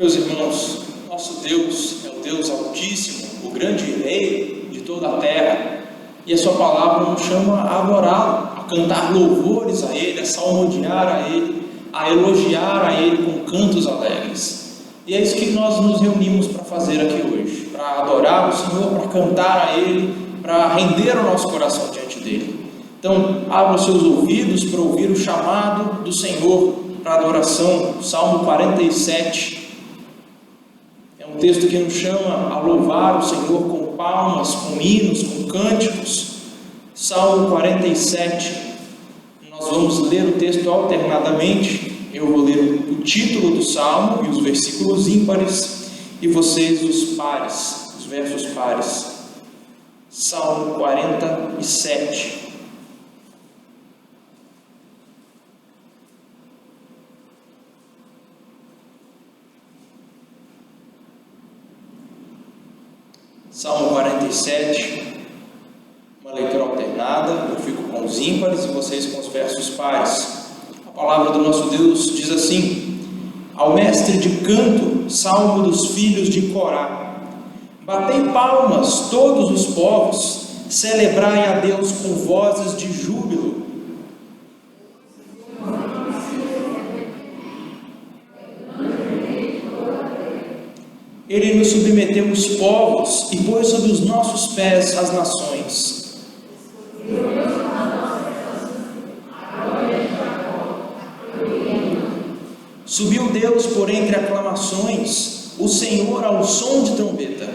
Meus irmãos, nosso Deus é o Deus Altíssimo, o grande Rei de toda a terra, e a sua palavra nos chama a adorá-lo, a cantar louvores a Ele, a salmodiar a Ele, a elogiar a Ele com cantos alegres. E é isso que nós nos reunimos para fazer aqui hoje, para adorar o Senhor, para cantar a Ele, para render o nosso coração diante dEle. Então, abra os seus ouvidos para ouvir o chamado do Senhor para adoração, Salmo 47. É um texto que nos chama a louvar o Senhor com palmas, com hinos, com cânticos. Salmo 47. Nós vamos ler o texto alternadamente. Eu vou ler o título do Salmo e os versículos ímpares, e vocês os pares, os versos pares. Salmo 47. Salmo 47, uma leitura alternada, eu fico com os ímpares e vocês com os versos pares. A palavra do nosso Deus diz assim: ao mestre de canto, salmo dos filhos de Corá. Batei palmas todos os povos, celebrai a Deus com vozes de júbilo. Ele nos submeteu os povos e pôs sob os nossos pés as nações. Subiu Deus por entre aclamações, o Senhor ao som de trombeta.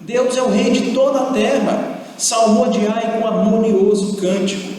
Deus é o Rei de toda a terra, salmodiai com harmonioso cântico.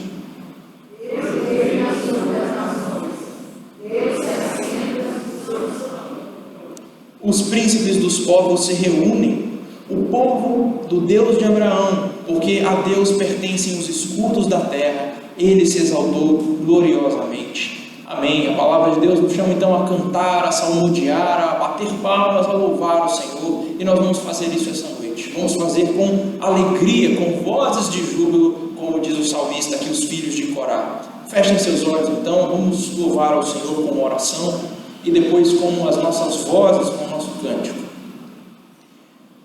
Os príncipes dos povos se reúnem, o povo do Deus de Abraão, porque a Deus pertencem os escudos da terra, ele se exaltou gloriosamente. Amém. A palavra de Deus nos chama então a cantar, a salmodiar, a bater palmas, a louvar o Senhor, e nós vamos fazer isso essa noite. Vamos fazer com alegria, com vozes de júbilo, como diz o salmista aqui, os filhos de Corá. Fechem seus olhos então, vamos louvar ao Senhor com uma oração, e depois com as nossas vozes, com o nosso cântico.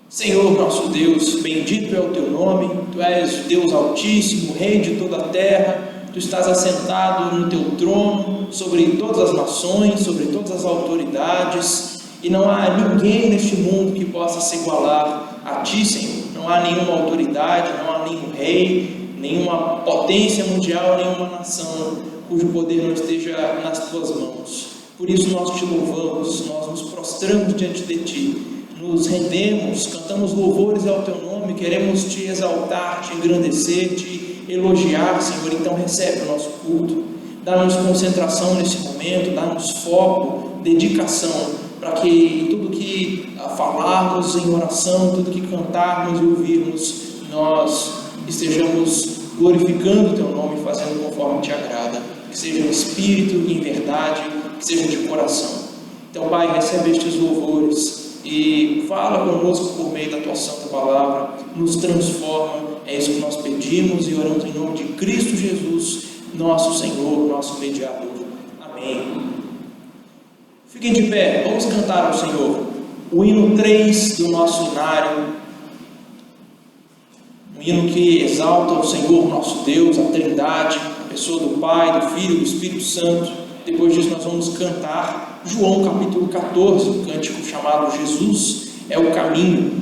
Senhor nosso Deus, bendito é o teu nome, tu és Deus Altíssimo, Rei de toda a terra, tu estás assentado no teu trono, sobre todas as nações, sobre todas as autoridades, e não há ninguém neste mundo que possa se igualar a ti, Senhor. Não há nenhuma autoridade, não há nenhum rei, nenhuma potência mundial, nenhuma nação cujo poder não esteja nas tuas mãos. Por isso nós te louvamos, nós nos prostramos diante de ti, nos rendemos, cantamos louvores ao teu nome, queremos te exaltar, te engrandecer, te elogiar, Senhor. Então recebe o nosso culto, dá-nos concentração nesse momento, dá-nos foco, dedicação, para que tudo que falarmos em oração, tudo que cantarmos e ouvirmos, nós estejamos glorificando o teu nome, fazendo conforme te agrada, que seja em espírito e em verdade, que seja de coração. Então, Pai, recebe estes louvores e fala conosco por meio da tua santa palavra, nos transforma. É isso que nós pedimos e oramos em nome de Cristo Jesus, nosso Senhor, nosso mediador. Amém. Fiquem de pé, vamos cantar ao Senhor o hino 3 do nosso hinário, um hino que exalta o Senhor nosso Deus, a Trindade, a pessoa do Pai, do Filho e do Espírito Santo. Depois disso nós vamos cantar João capítulo 14, um cântico chamado Jesus é o caminho.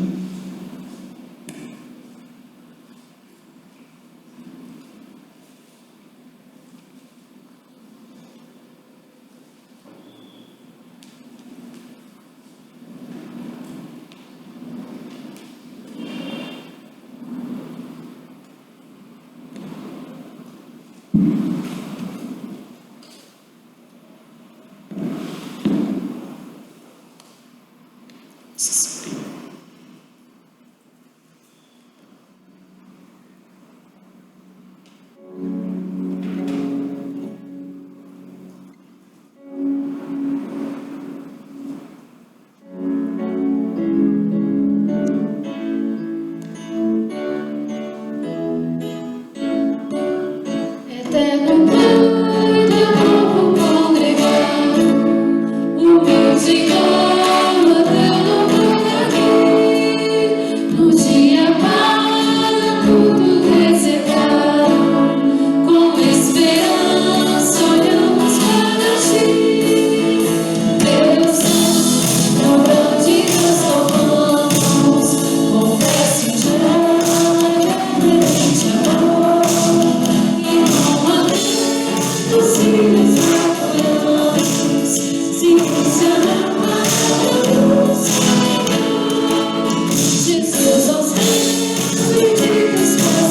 Jesus, aos reis, bendito és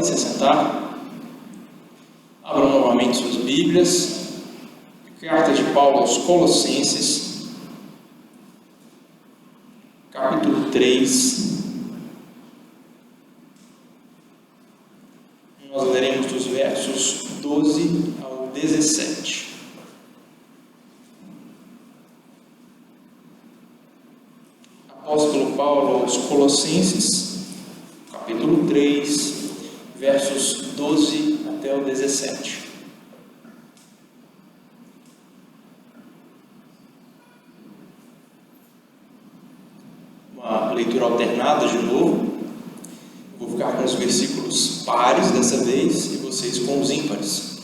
se assentar. Abram novamente suas Bíblias. Carta de Paulo aos Colossenses, capítulo 3. Nós leremos dos versos 12 ao 17. Apóstolo Paulo aos Colossenses, capítulo 3, versos 12 até o 17. Uma leitura alternada de novo. Vou ficar com os versículos pares dessa vez e vocês com os ímpares.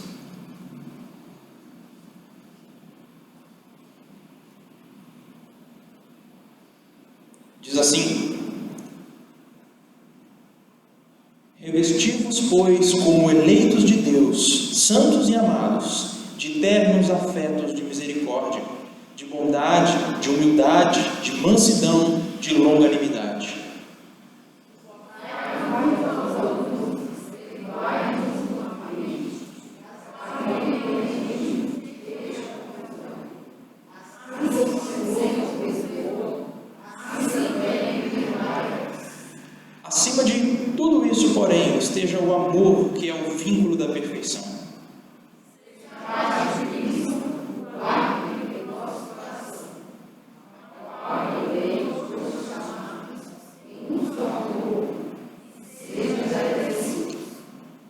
Diz assim: revesti-vos, pois, como eleitos de Deus, santos e amados, de ternos afetos de misericórdia, de bondade, de humildade, de mansidão, de longanimidade. Acima de tudo isso, porém, esteja o amor, que é o vínculo da perfeição.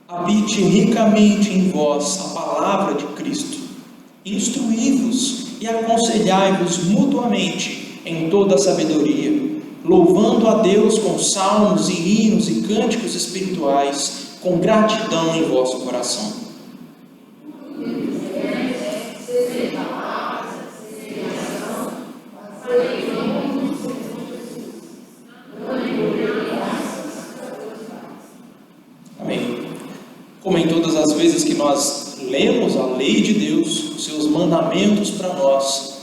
Habite ricamente em vós a palavra de Cristo. Instruí-vos e aconselhai-vos mutuamente em toda a sabedoria, louvando a Deus com salmos e hinos e cânticos espirituais, com gratidão em vosso coração. Amém. Como em todas as vezes que nós lemos a lei de Deus, os seus mandamentos para nós,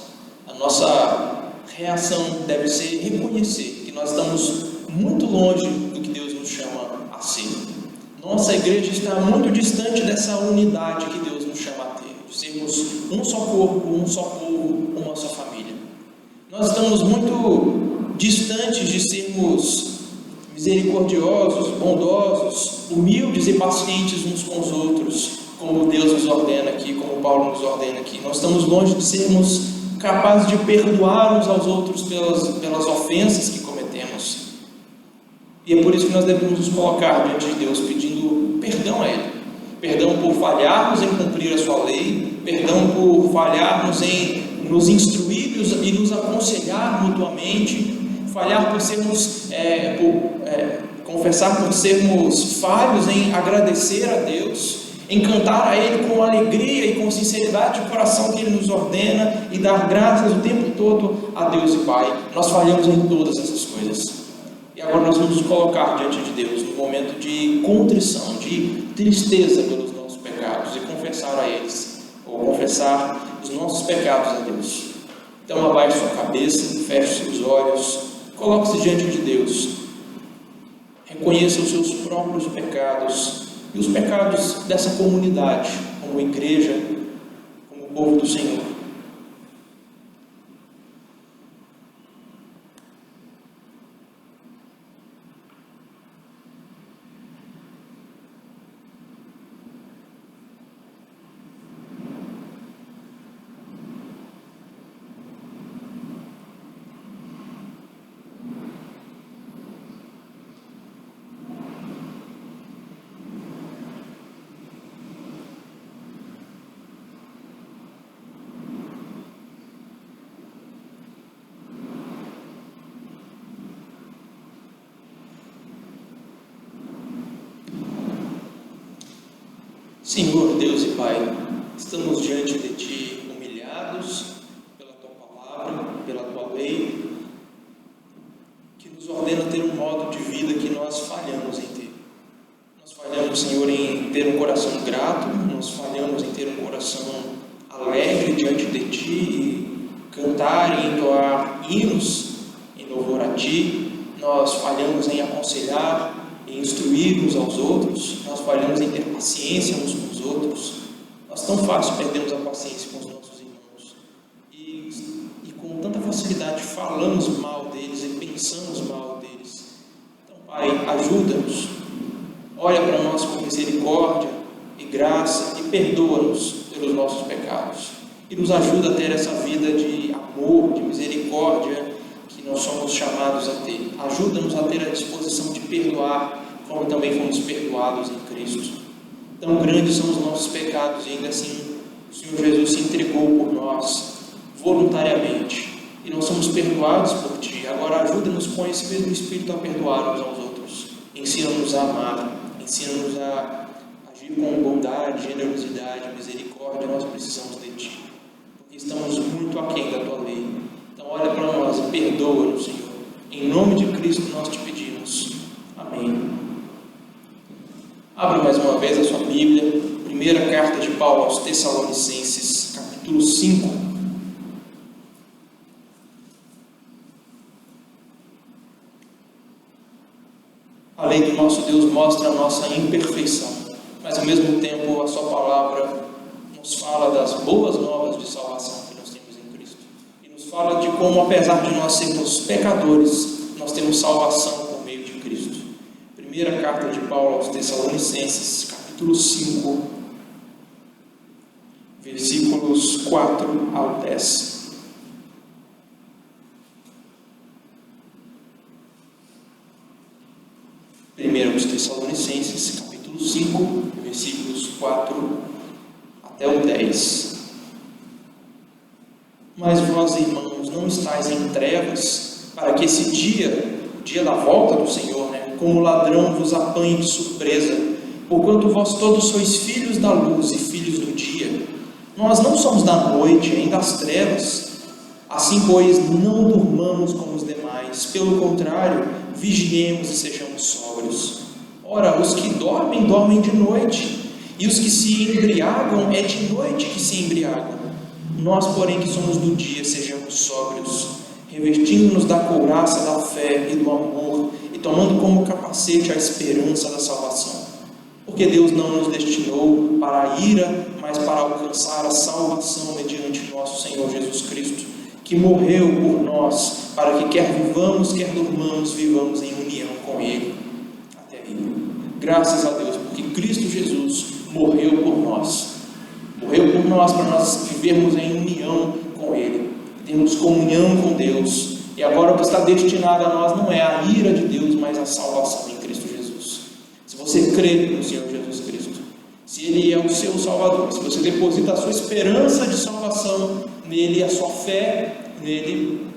a nossa reação deve ser reconhecer que nós estamos muito longe do que Deus nos chama a ser. Nossa igreja está muito distante dessa unidade que Deus nos chama a ter, de sermos um só corpo, um só povo, uma só família. Nós estamos muito distantes de sermos misericordiosos, bondosos, humildes e pacientes uns com os outros, como Deus nos ordena aqui, como Paulo nos ordena aqui. Nós estamos longe de sermos capazes de perdoar uns aos outros pelas ofensas que cometemos. E é por isso que nós devemos nos colocar diante de Deus pedindo perdão a Ele. Perdão por falharmos em cumprir a sua lei, perdão por falharmos em nos instruir e nos aconselhar mutuamente, falhar por sermos, confessar por sermos falhos em agradecer a Deus, em cantar a Ele com alegria e com sinceridade de coração que Ele nos ordena e dar graças o tempo todo a Deus e Pai. Nós falhamos em todas essas coisas. E agora nós vamos nos colocar diante de Deus no momento de contrição, de tristeza pelos nossos pecados e confessar a eles, ou confessar os nossos pecados a Deus. Então abaixe sua cabeça, feche seus olhos, coloque-se diante de Deus, reconheça os seus próprios pecados e os pecados dessa comunidade, como igreja, como povo do Senhor. Senhor Deus e Pai, estamos diante de Ti humilhados pela Tua palavra, pela Tua lei, que nos ordena ter um modo de vida que nós falhamos em ter. Nós falhamos, Senhor, em ter um coração grato, nós falhamos em ter um coração alegre diante de Ti, e cantar e entoar hinos em louvor a Ti. Nós falhamos em aconselhar em instruir uns aos outros, nós falhamos em ter paciência uns com os outros, nós tão fácil perdemos a paciência com os nossos irmãos e com tanta facilidade falamos mal deles e pensamos mal deles. Então, Pai, ajuda-nos, olha para nós com misericórdia e graça e perdoa-nos pelos nossos pecados e nos ajuda a ter essa vida de amor, de misericórdia que nós somos chamados a ter. Ajuda-nos a ter a disposição de perdoar, como também fomos perdoados em Cristo. Tão grandes são os nossos pecados e ainda assim o Senhor Jesus se entregou por nós voluntariamente e nós somos perdoados por Ti. Agora ajuda-nos com esse mesmo Espírito a perdoar uns aos outros. Ensina-nos a amar, ensina-nos a agir com bondade, generosidade, misericórdia. Nós precisamos de Ti, porque estamos muito aquém da Tua lei. Então olha para nós e perdoa-nos, Senhor. Em nome de Cristo nós te pedimos. Amém. Abra mais uma vez a sua Bíblia, primeira carta de Paulo aos Tessalonicenses, capítulo 5. A lei do nosso Deus mostra a nossa imperfeição, mas ao mesmo tempo a sua palavra nos fala das boas novas de salvação que nós temos em Cristo. E nos fala de como, apesar de nós sermos pecadores, nós temos salvação por meio de Cristo. Primeira carta de Paulo aos Tessalonicenses, capítulo 5, versículos 4 ao 10. Primeiro aos Tessalonicenses, capítulo 5, versículos 4 até o 10. Mas vós, irmãos, não estáis em trevas, para que esse dia, o dia da volta do Senhor, como ladrão vos apanhe de surpresa, porquanto vós todos sois filhos da luz e filhos do dia. Nós não somos da noite, nem das trevas. Assim, pois, não durmamos como os demais, pelo contrário, vigiemos e sejamos sóbrios. Ora, os que dormem, dormem de noite, e os que se embriagam, é de noite que se embriagam. Nós, porém, que somos do dia, sejamos sóbrios, revestindo-nos da couraça da fé e do amor, e tomando como capacete a esperança da salvação. Porque Deus não nos destinou para a ira, mas para alcançar a salvação mediante nosso Senhor Jesus Cristo, que morreu por nós, para que quer vivamos, quer dormamos, vivamos em união com Ele até aí. Graças a Deus, porque Cristo Jesus morreu por nós. Morreu por nós para nós vivermos em união com Ele, termos comunhão com Deus. E agora o que está destinado a nós não é a ira de Deus, mas a salvação em Cristo Jesus. Se você crê no Senhor Jesus Cristo, se Ele é o seu Salvador, se você deposita a sua esperança de salvação nele, a sua fé nele,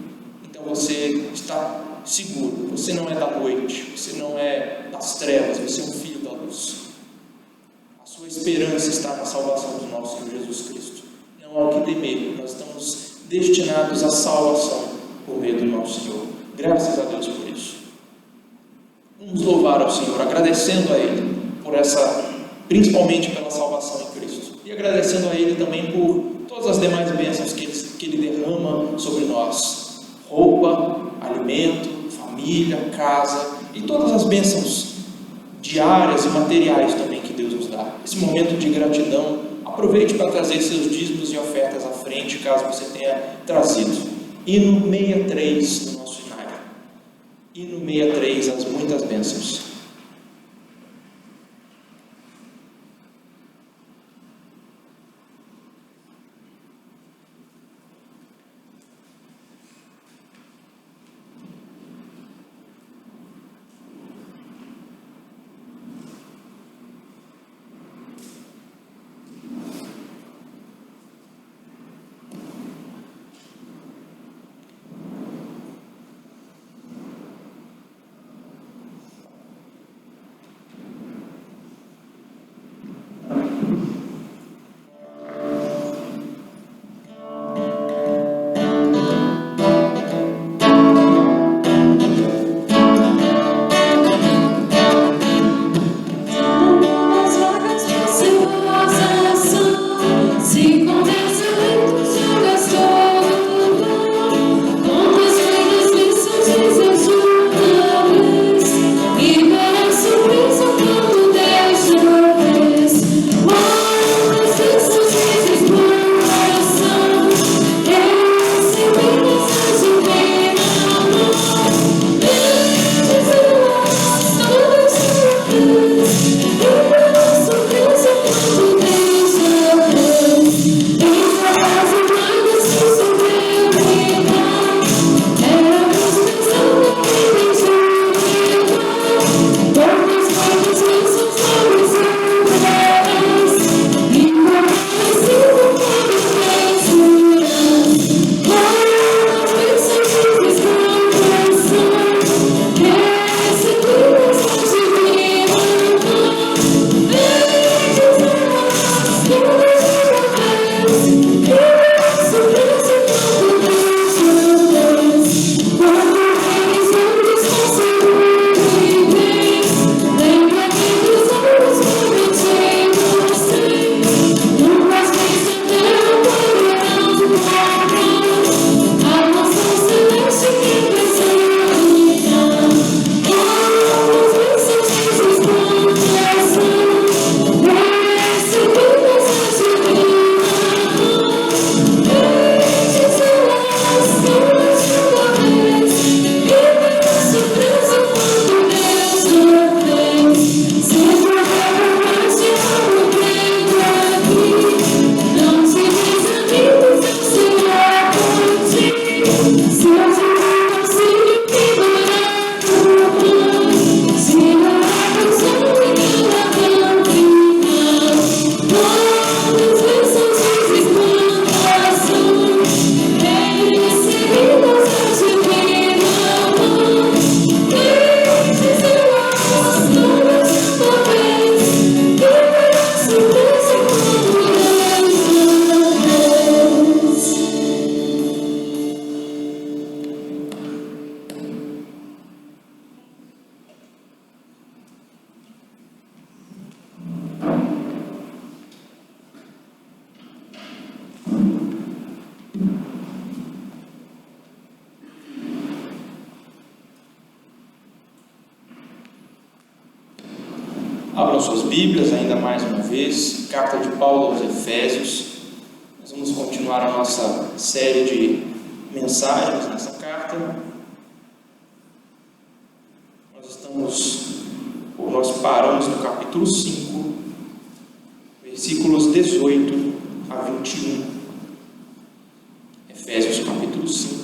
então você está seguro. Você não é da noite, você não é das trevas, você é um filho da luz. A sua esperança está na salvação do nosso Senhor Jesus Cristo. Não há o que temer, nós estamos destinados à salvação por meio do nosso Senhor. Graças a Deus por isso. Vamos louvar ao Senhor, agradecendo a Ele por essa, principalmente pela salvação em Cristo, e agradecendo a Ele também por todas as demais bênçãos que Ele derrama sobre nós: roupa, alimento, família, casa e todas as bênçãos diárias e materiais também que Deus nos dá. Esse momento de gratidão, aproveite para trazer seus dízimos e ofertas à frente, caso você tenha trazido. Hino 63 do nosso cenário. Hino 63, as muitas bênçãos. suas Bíblias, ainda mais uma vez, carta de Paulo aos Efésios. Nós vamos continuar a nossa série de mensagens nessa carta. Nós paramos no capítulo 5, versículos 18 a 21. Efésios capítulo 5,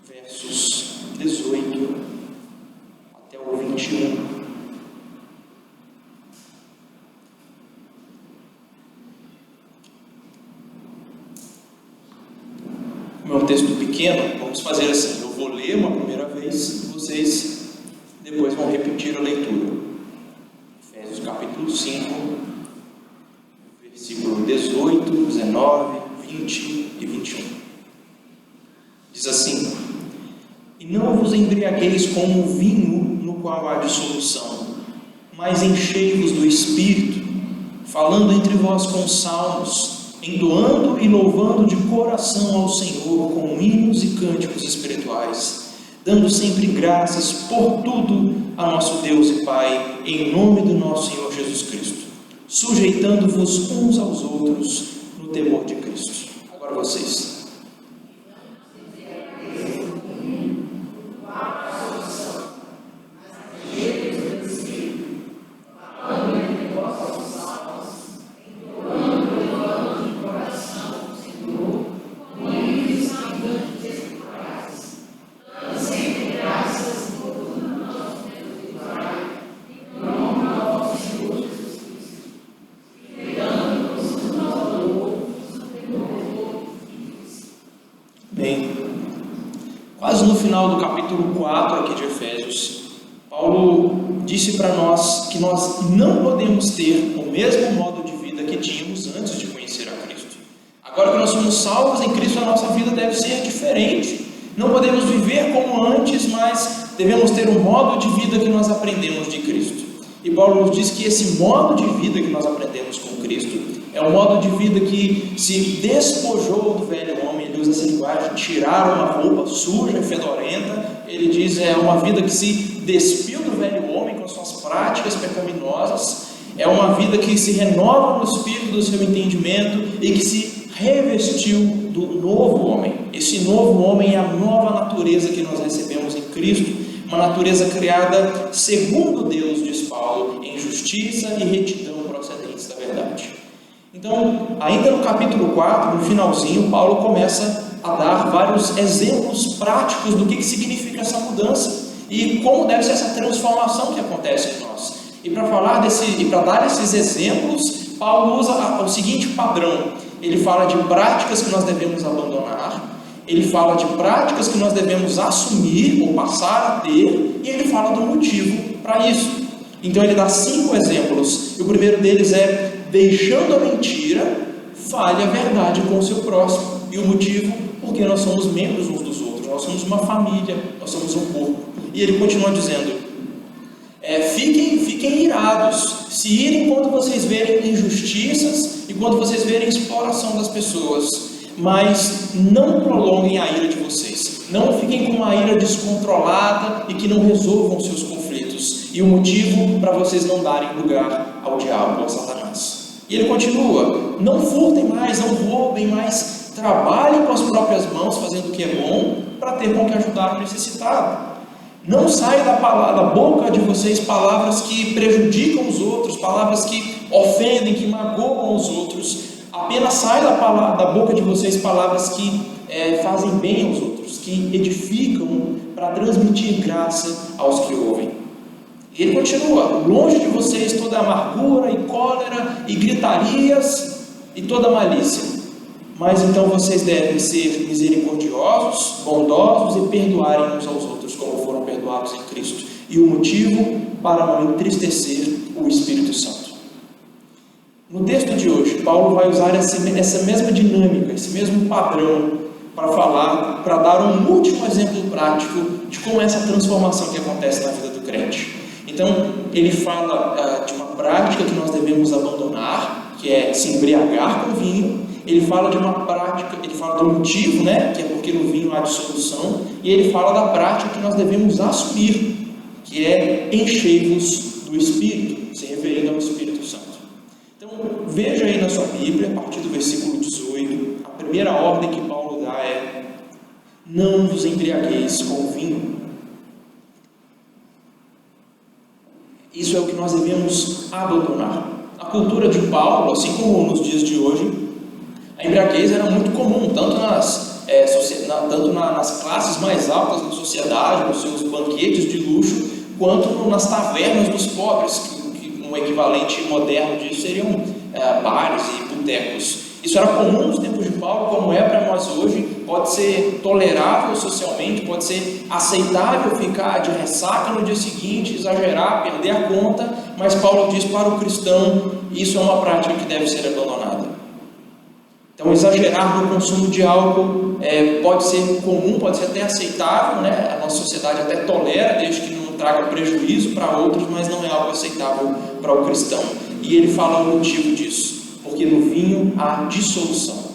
versos 18 até o 21. Como é um texto pequeno, vamos fazer assim: eu vou ler uma primeira vez, vocês depois vão repetir a leitura. Efésios capítulo 5, versículo 18, 19, 20 e 21. Diz assim: e não vos embriagueis com o vinho no qual há dissolução, mas enchei-vos do Espírito, falando entre vós com salmos, entoando e louvando de coração ao Senhor com hinos e cânticos espirituais, dando sempre graças por tudo a nosso Deus e Pai, em nome do nosso Senhor Jesus Cristo, sujeitando-vos uns aos outros no temor de Cristo. Agora vocês. Quase no final do capítulo 4 aqui de Efésios, Paulo disse para nós que nós não podemos ter o mesmo modo de vida que tínhamos antes de conhecer a Cristo. Agora que nós somos salvos em Cristo, a nossa vida deve ser diferente. Não podemos viver como antes, mas devemos ter o modo de vida que nós aprendemos de Cristo. E Paulo nos diz que esse modo de vida que nós aprendemos com Cristo é um modo de vida que se despojou do velho homem. Ele usa essa linguagem: tirar uma roupa suja e fedorenta. Ele diz é uma vida que se despiu do velho homem com suas práticas pecaminosas. É uma vida que se renova no espírito do seu entendimento e que se revestiu do novo homem. Esse novo homem é a nova natureza que nós recebemos em Cristo, uma natureza criada segundo Deus, diz Paulo, em justiça e retidão procedentes da verdade. Então, ainda no capítulo 4, no finalzinho, Paulo começa a dar vários exemplos práticos do que significa essa mudança e como deve ser essa transformação que acontece em nós. E para dar esses exemplos, Paulo usa o seguinte padrão: ele fala de práticas que nós devemos abandonar, ele fala de práticas que nós devemos assumir ou passar a ter, e ele fala do motivo para isso. Então ele dá 5 exemplos, e o primeiro deles é: deixando a mentira, fale a verdade com o seu próximo. E o motivo? Porque nós somos membros uns dos outros, nós somos uma família, nós somos um corpo. E ele continua dizendo: fiquem irados, se irem quando vocês verem injustiças e quando vocês verem exploração das pessoas, mas não prolonguem a ira de vocês, não fiquem com uma ira descontrolada e que não resolvam seus conflitos. E o motivo para vocês não darem lugar ao diabo ou a Satanás. E ele continua: não furtem mais, não roubem mais, trabalhem com as próprias mãos, fazendo o que é bom, para ter com que ajudar o necessitado. Não saia da boca de vocês palavras que prejudicam os outros, palavras que ofendem, que magoam os outros. Apenas saia da boca de vocês palavras que fazem bem aos outros, que edificam, para transmitir graça aos que ouvem. E ele continua: longe de vocês toda amargura e cólera e gritarias e toda malícia. Mas então vocês devem ser misericordiosos, bondosos e perdoarem uns aos outros como foram perdoados em Cristo. E o motivo? Para não entristecer o Espírito Santo. No texto de hoje, Paulo vai usar essa mesma dinâmica, esse mesmo padrão para dar um último exemplo prático de como é essa transformação que acontece na vida do crente. Então, ele fala de uma prática que nós devemos abandonar, que é se embriagar com vinho. Ele fala de uma prática, ele fala do motivo, que é porque no vinho há dissolução, e ele fala da prática que nós devemos assumir, que é encher-vos do Espírito, se referindo ao Espírito Santo. Então, veja aí na sua Bíblia, a partir do versículo 18, a primeira ordem que Paulo dá é: não vos embriagueis com vinho. Isso é o que nós devemos abandonar. Na cultura de Paulo, assim como nos dias de hoje, a embriaguez era muito comum, tanto nas classes mais altas da sociedade, nos seus banquetes de luxo, quanto nas tavernas dos pobres, que um equivalente moderno disso seriam bares e botecos. Isso era comum nos tempos de Paulo, como é para nós hoje. Pode ser tolerável socialmente, pode ser aceitável ficar de ressaca no dia seguinte, exagerar, perder a conta, mas Paulo diz para o cristão, isso é uma prática que deve ser abandonada. Então, exagerar no consumo de álcool pode ser comum, pode ser até aceitável, né? A nossa sociedade até tolera, desde que não traga prejuízo para outros, mas não é algo aceitável para o cristão. E ele fala o motivo disso: porque no vinho há dissolução.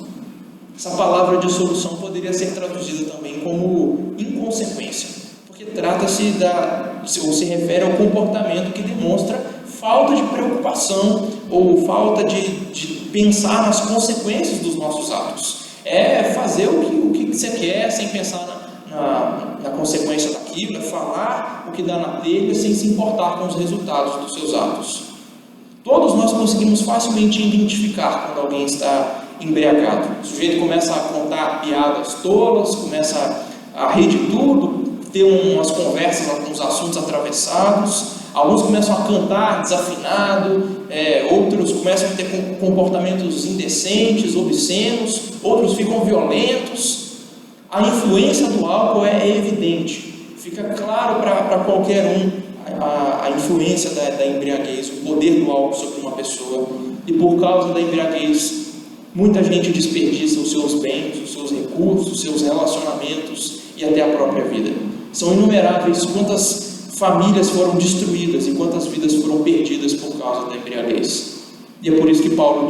Essa palavra dissolução poderia ser traduzida também como inconsequência, porque trata-se ou se refere ao comportamento que demonstra falta de preocupação ou falta de pensar nas consequências dos nossos atos. É fazer o que você quer sem pensar na consequência daquilo, é falar o que dá na telha sem se importar com os resultados dos seus atos. Todos nós conseguimos facilmente identificar quando alguém está embriagado. O sujeito começa a contar piadas tolas, começa a rir de tudo, ter umas conversas, alguns assuntos atravessados. Alguns começam a cantar desafinado, outros começam a ter comportamentos indecentes, obscenos, outros ficam violentos. A influência do álcool é evidente, fica claro para qualquer um a influência da embriaguez, o poder do álcool sobre uma pessoa. E por causa da embriaguez, muita gente desperdiça os seus bens, os seus recursos, os seus relacionamentos e até a própria vida. São inumeráveis quantas famílias foram destruídas e quantas vidas foram perdidas por causa da embriaguez. E é por isso que Paulo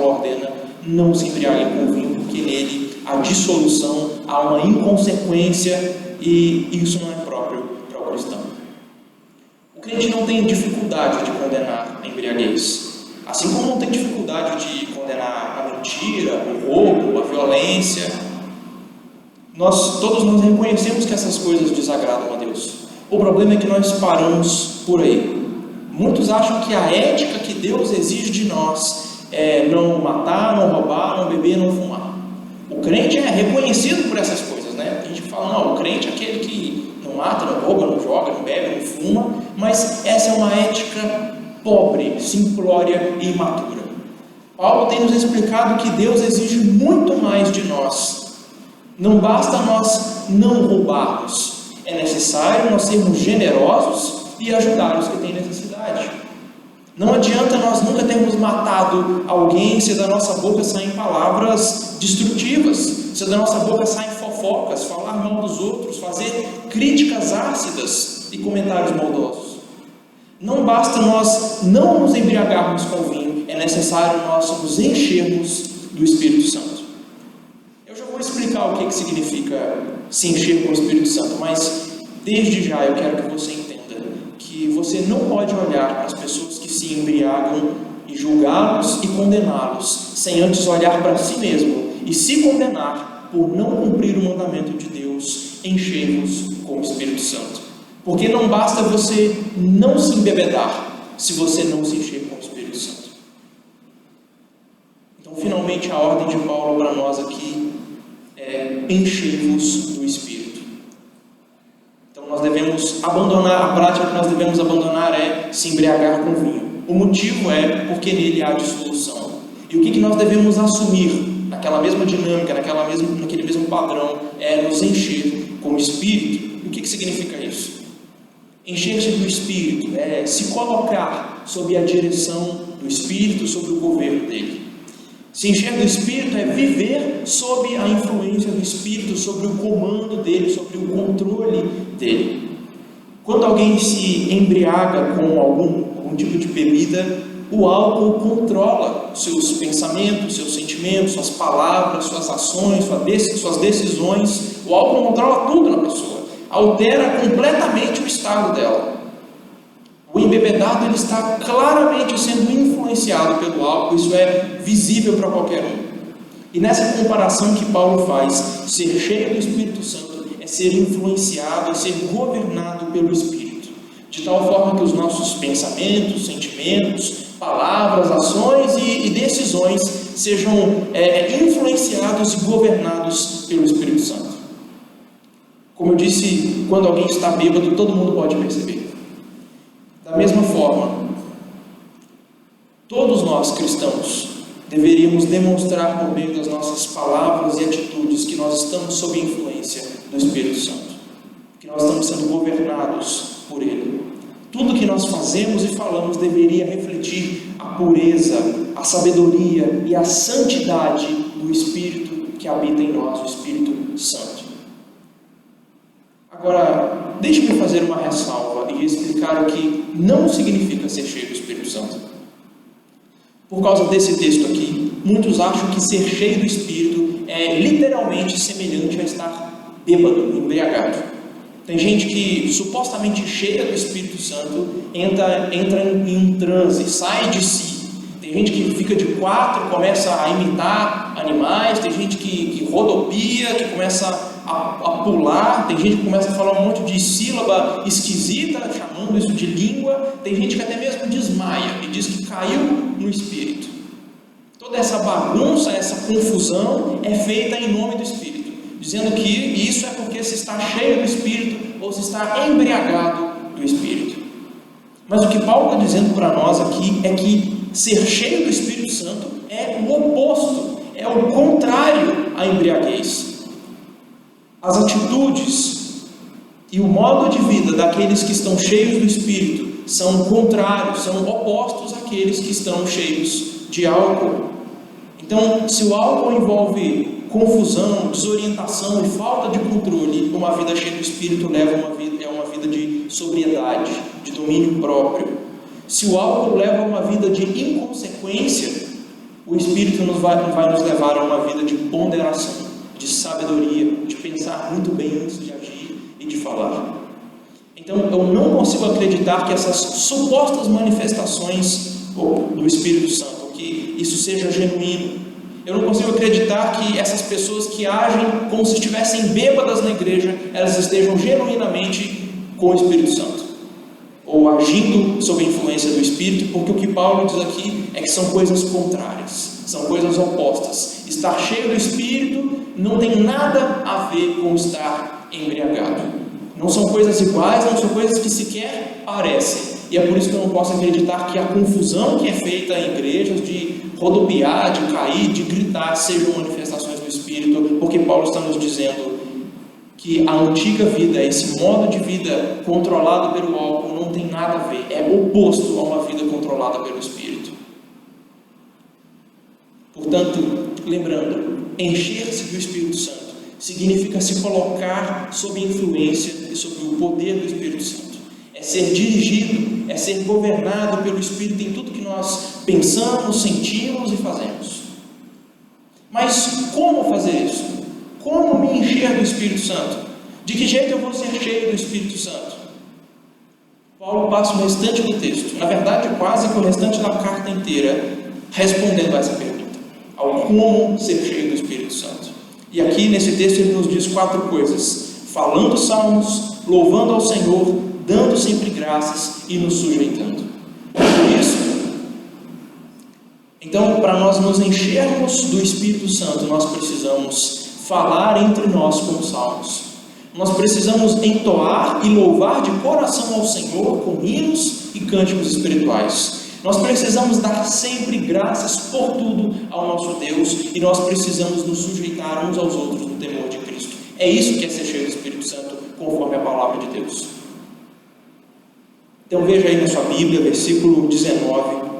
ordena: não se embriaguem com vinho, porque nele há dissolução, há uma inconsequência, e isso não é próprio para o cristão. O crente não tem dificuldade de condenar a embriaguez, assim como não tem dificuldade de condenar a mentira, o roubo, a violência. Todos nós reconhecemos que essas coisas desagradam a Deus. O problema é que nós paramos por aí. Muitos acham que a ética que Deus exige de nós é não matar, não roubar, não beber, não fumar. O crente é reconhecido por essas coisas, né? A gente fala, não, o crente é aquele que não mata, não rouba, não joga, não bebe, não fuma, mas essa é uma ética pobre, simplória e imatura. Paulo tem nos explicado que Deus exige muito mais de nós. Não basta nós não roubarmos. É necessário nós sermos generosos e ajudar os que têm necessidade. Não adianta nós nunca termos matado alguém se da nossa boca saem palavras destrutivas, se da nossa boca saem fofocas, falar mal dos outros, fazer críticas ácidas e comentários maldosos. Não basta nós não nos embriagarmos com vinho, é necessário nós nos enchermos do Espírito Santo. Eu já vou explicar o que significa se encher com o Espírito Santo, mas desde já eu quero que você entenda que você não pode olhar para as pessoas que se embriagam e julgá-los e condená-los, sem antes olhar para si mesmo e se condenar por não cumprir o mandamento de Deus: encher-vos com o Espírito Santo. Porque não basta você não se embebedar se você não se encher com o Espírito Santo. Então, finalmente, a ordem de Paulo para nós aqui é: encher-vos do Espírito. Então nós devemos abandonar, a prática que nós devemos abandonar é se embriagar com vinho. O motivo é porque nele há dissolução. E o que nós devemos assumir naquela mesma dinâmica, naquele mesmo padrão, é nos encher com o Espírito. E o que significa isso? Encher-se do Espírito é se colocar sob a direção do Espírito, sob o governo dele. Se encher do Espírito é viver sob a influência do Espírito, sobre o comando dele, sobre o controle dele. Quando alguém se embriaga com algum tipo de bebida, o álcool controla seus pensamentos, seus sentimentos, suas palavras, suas ações, suas decisões. O álcool controla tudo na pessoa, altera completamente o estado dela. O embebedado ele está claramente sendo influenciado pelo álcool, isso é visível para qualquer um. E nessa comparação que Paulo faz, ser cheio do Espírito Santo é ser influenciado, é ser governado pelo Espírito, de tal forma que os nossos pensamentos, sentimentos, palavras, ações e decisões sejam influenciados e governados pelo Espírito Santo. Como eu disse, quando alguém está bêbado, todo mundo pode perceber. Da mesma forma, todos nós cristãos deveríamos demonstrar por meio das nossas palavras e atitudes que nós estamos sob influência do Espírito Santo, que nós estamos sendo governados por Ele. Tudo que nós fazemos e falamos deveria refletir a pureza, a sabedoria e a santidade do Espírito que habita em nós, o Espírito Santo. Agora, deixe-me fazer uma ressalva e explicar o que não significa ser cheio do Espírito Santo. Por causa desse texto aqui, muitos acham que ser cheio do Espírito é literalmente semelhante a estar bêbado, embriagado. Tem gente que, supostamente cheia do Espírito Santo, entra em um transe, sai de si. Tem gente que fica de quatro, começa a imitar animais. Tem gente que rodopia, que começa a pular. Tem gente que começa a falar um monte de sílaba esquisita, chamando isso de língua. Tem gente que até mesmo desmaia e diz que caiu no Espírito. Toda essa bagunça, essa confusão é feita em nome do Espírito, dizendo que isso é porque se está cheio do Espírito ou se está embriagado do Espírito. Mas o que Paulo está dizendo para nós aqui é que ser cheio do Espírito Santo é o oposto, é o contrário à embriaguez. As atitudes e o modo de vida daqueles que estão cheios do Espírito são contrários, são opostos àqueles que estão cheios de álcool. Então, se o álcool envolve confusão, desorientação e falta de controle, uma vida cheia do Espírito é uma vida de sobriedade, de domínio próprio. Se o álcool leva a uma vida de inconsequência, o Espírito vai nos levar a uma vida de ponderação, de sabedoria, de pensar muito bem antes de agir e de falar. Então, eu não consigo acreditar que essas supostas manifestações do Espírito Santo, que isso seja genuíno. Eu não consigo acreditar que essas pessoas que agem como se estivessem bêbadas na igreja, elas estejam genuinamente com o Espírito Santo, ou agindo sob a influência do Espírito, porque o que Paulo diz aqui é que são coisas contrárias, são coisas opostas. Estar cheio do Espírito não tem nada a ver com estar embriagado. Não são coisas iguais, não são coisas que sequer parecem. E é por isso que eu não posso acreditar que a confusão que é feita em igrejas de rodopiar, de cair, de gritar, sejam manifestações do Espírito, porque Paulo está nos dizendo que a antiga vida, esse modo de vida controlado pelo álcool, não tem nada a ver, é oposto a uma vida controlada pelo Espírito. Portanto, lembrando, encher-se do Espírito Santo significa se colocar sob influência e sob o poder do Espírito Santo. É ser dirigido, é ser governado pelo Espírito em tudo que nós pensamos, sentimos e fazemos. Mas como fazer isso? Como me encher do Espírito Santo? De que jeito eu vou ser cheio do Espírito Santo? Paulo passa o restante do texto, na verdade quase que o restante da carta inteira, respondendo a essa pergunta, ao como ser cheio do Espírito Santo. E aqui nesse texto ele nos diz 4 coisas: falando salmos, louvando ao Senhor, dando sempre graças e nos sujeitando. Por isso, então, para nós nos enchermos do Espírito Santo, nós precisamos falar entre nós com salmos. Nós precisamos entoar e louvar de coração ao Senhor com hinos e cânticos espirituais. Nós precisamos dar sempre graças por tudo ao nosso Deus, e nós precisamos nos sujeitar uns aos outros no temor de Cristo. É isso que é ser cheio do Espírito Santo, conforme a palavra de Deus. Então veja aí na sua Bíblia, versículo 19.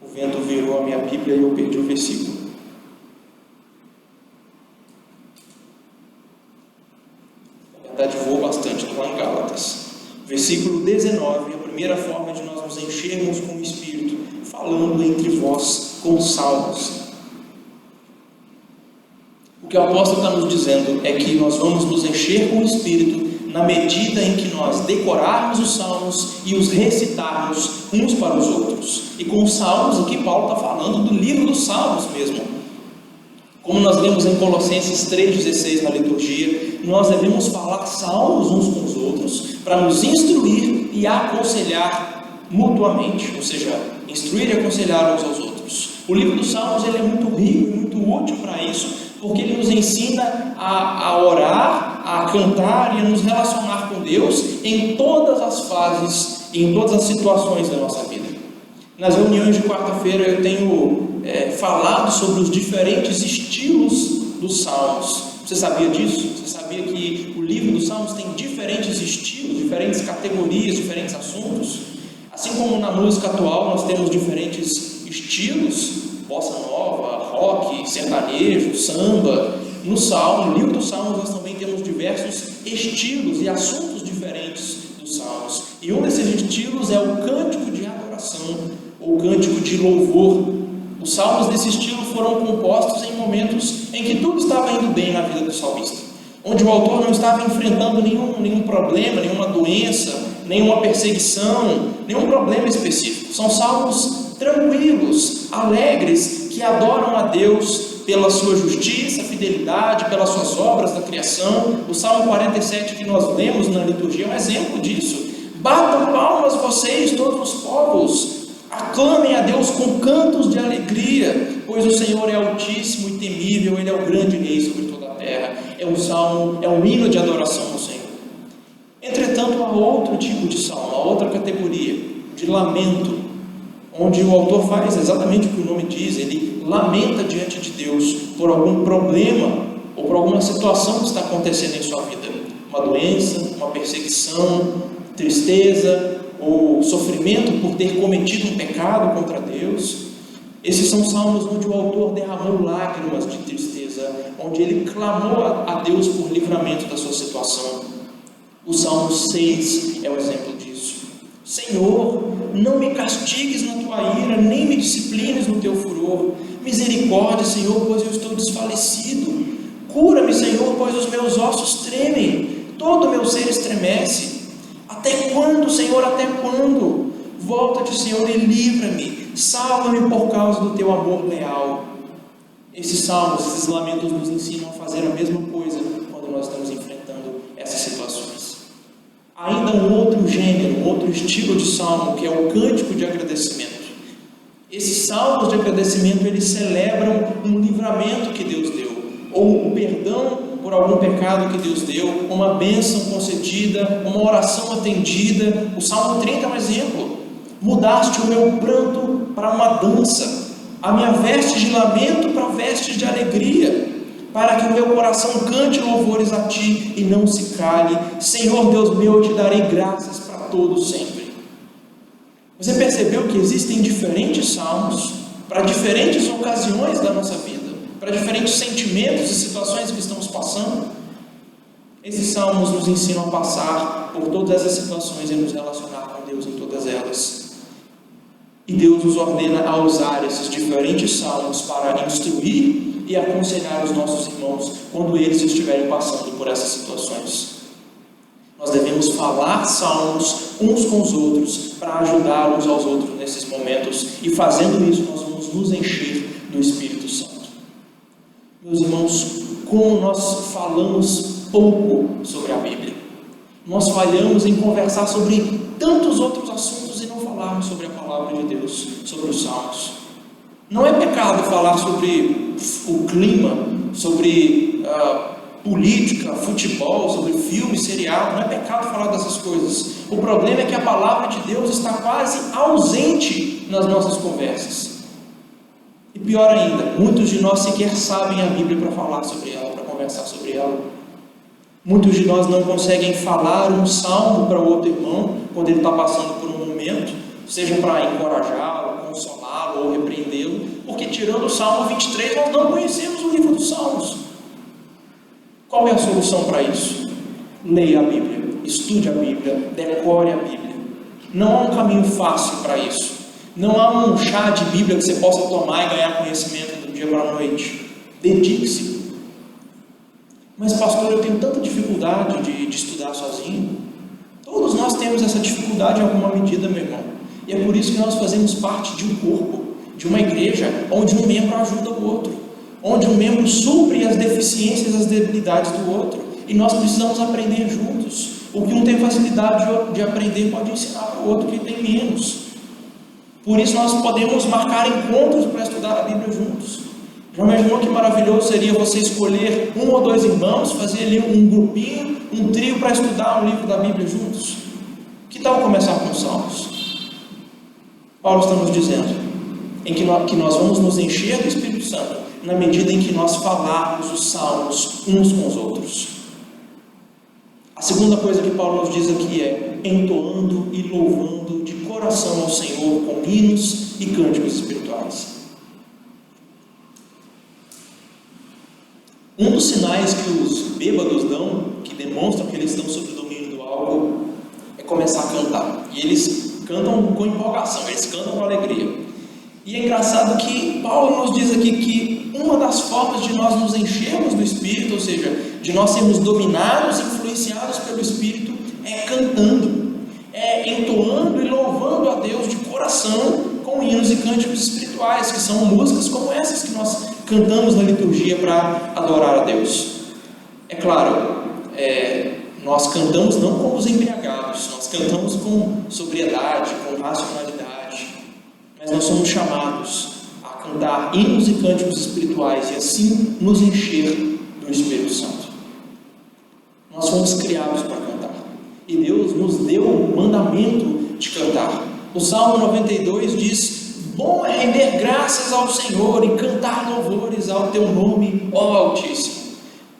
O vento virou a minha Bíblia e eu perdi o versículo. Na verdade, voou bastante, estou lá em Gálatas. Versículo 19, a primeira forma de nós nos enchermos com o Espírito, falando entre vós com salmos. O O que o apóstolo está nos dizendo é que nós vamos nos encher com o Espírito na medida em que nós decorarmos os salmos e os recitarmos uns para os outros. E com os salmos, aqui Paulo está falando do livro dos salmos mesmo. Como nós lemos em Colossenses 3,16 na liturgia, nós devemos falar salmos uns com os outros para nos instruir e aconselhar mutuamente, ou seja, instruir e aconselhar uns aos outros. O livro dos salmos ele é muito rico e muito útil para isso, porque ele nos ensina a orar, a cantar e a nos relacionar com Deus em todas as fases e em todas as situações da nossa vida. Nas reuniões de quarta-feira eu tenho falado sobre os diferentes estilos dos salmos. Você sabia disso? Você sabia que o livro dos salmos tem diferentes estilos, diferentes categorias, diferentes assuntos? Assim como na música atual nós temos diferentes estilos, bossa nova, rock, sertanejo, samba, no livro dos salmos nós também temos diversos estilos e assuntos diferentes dos salmos. E um desses estilos é o cântico de adoração, ou cântico de louvor. Os salmos desse estilo foram compostos em momentos em que tudo estava indo bem na vida do salmista, onde o autor não estava enfrentando nenhum problema, nenhuma doença, nenhuma perseguição, nenhum problema específico. São salmos tranquilos, alegres, que adoram a Deus pela sua justiça, fidelidade, pelas suas obras da criação. O Salmo 47 que nós lemos na liturgia é um exemplo disso. Batam palmas vocês, todos os povos, aclamem a Deus com cantos de alegria, pois o Senhor é altíssimo e temível, Ele é o grande rei sobre toda a terra. É um salmo, é um hino de adoração ao Senhor. Entretanto, há outro tipo de salmo, há outra categoria, de lamento, onde o autor faz exatamente o que o nome diz, ele lamenta diante de Deus por algum problema ou por alguma situação que está acontecendo em sua vida, uma doença, uma perseguição, tristeza ou sofrimento por ter cometido um pecado contra Deus. Esses são salmos onde o autor derramou lágrimas de tristeza, onde ele clamou a Deus por livramento da sua situação. O Salmo 6 é o exemplo disso. Senhor, não me castigues na tua ira, nem me disciplines no teu furor. Misericórdia, Senhor, pois eu estou desfalecido. Cura-me, Senhor, pois os meus ossos tremem, todo o meu ser estremece. Até quando, Senhor, até quando? Volta-te, Senhor, e livra-me. Salva-me por causa do teu amor leal. Esses salmos, esses lamentos nos ensinam a fazer a mesma coisa quando nós estamos enfrentando essas situações. Ainda um outro gênero, um outro estilo de salmo, que é o cântico de agradecimento. Esses salmos de agradecimento, eles celebram um livramento que Deus deu, ou um perdão por algum pecado que Deus deu, uma bênção concedida, uma oração atendida. O Salmo 30 é um exemplo. Mudaste o meu pranto para uma dança, a minha veste de lamento para vestes de alegria, para que o meu coração cante louvores a Ti e não se cale. Senhor Deus meu, eu Te darei graças para todos sempre. Você percebeu que existem diferentes salmos para diferentes ocasiões da nossa vida, para diferentes sentimentos e situações que estamos passando? Esses salmos nos ensinam a passar por todas essas situações e nos relacionar com Deus em todas elas. E Deus nos ordena a usar esses diferentes salmos para instruir e aconselhar os nossos irmãos quando eles estiverem passando por essas situações. Nós devemos falar salmos uns com os outros para ajudar uns aos outros nesses momentos, e fazendo isso nós vamos nos encher do Espírito Santo. Meus irmãos, como nós falamos pouco sobre a Bíblia, nós falhamos em conversar sobre tantos outros assuntos e não falarmos sobre a palavra de Deus, sobre os salmos. Não é pecado falar sobre o clima, sobre política, futebol, sobre filme, seriado. Não é pecado falar dessas coisas. O problema é que a palavra de Deus está quase ausente nas nossas conversas. E pior ainda, muitos de nós sequer sabem a Bíblia para falar sobre ela, para conversar sobre ela. Muitos de nós não conseguem falar um salmo para o outro irmão quando ele está passando por um momento, seja para encorajá-lo, consolá-lo ou repreendê-lo, porque tirando o Salmo 23 nós não conhecemos o livro dos Salmos. Qual é a solução para isso? Leia a Bíblia, estude a Bíblia, decore a Bíblia. Não há um caminho fácil para isso. Não há um chá de Bíblia que você possa tomar e ganhar conhecimento do dia para a noite. Dedique-se. Mas pastor, eu tenho tanta dificuldade de estudar sozinho. Todos nós temos essa dificuldade em alguma medida, meu irmão. E é por isso que nós fazemos parte de um corpo, de uma igreja, onde um membro ajuda o outro, onde um membro supre as deficiências, as debilidades do outro. E nós precisamos aprender juntos. O que um tem facilidade de aprender pode ensinar para o outro que tem menos. Por isso nós podemos marcar encontros para estudar a Bíblia juntos. Já imaginou que maravilhoso seria você escolher um ou dois irmãos, fazer ali um grupinho, um trio para estudar um livro da Bíblia juntos? Que tal começar com os Salmos? Paulo está nos dizendo que nós vamos nos encher do Espírito Santo na medida em que nós falarmos os Salmos uns com os outros. A segunda coisa que Paulo nos diz aqui é entoando e louvando de coração ao Senhor com hinos e cânticos espirituais. Um dos sinais que os bêbados dão, que demonstram que eles estão sob o domínio do álcool, é começar a cantar. E eles cantam com empolgação, eles cantam com alegria. E é engraçado que Paulo nos diz aqui que uma das formas de nós nos enchermos do Espírito, ou seja, de nós sermos dominados, influenciados pelo Espírito, é cantando, é entoando e louvando a Deus de coração com hinos e cânticos espirituais, que são músicas como essas que nós cantamos na liturgia para adorar a Deus. É claro, nós cantamos não como os embriagados, nós cantamos com sobriedade, com racionalidade, mas nós somos chamados a cantar hinos e cânticos espirituais e assim nos encher do Espírito Santo. Nós fomos criados para cantar e Deus nos deu o mandamento de cantar. O Salmo 92 diz: bom é render graças ao Senhor e cantar louvores ao teu nome, ó Altíssimo.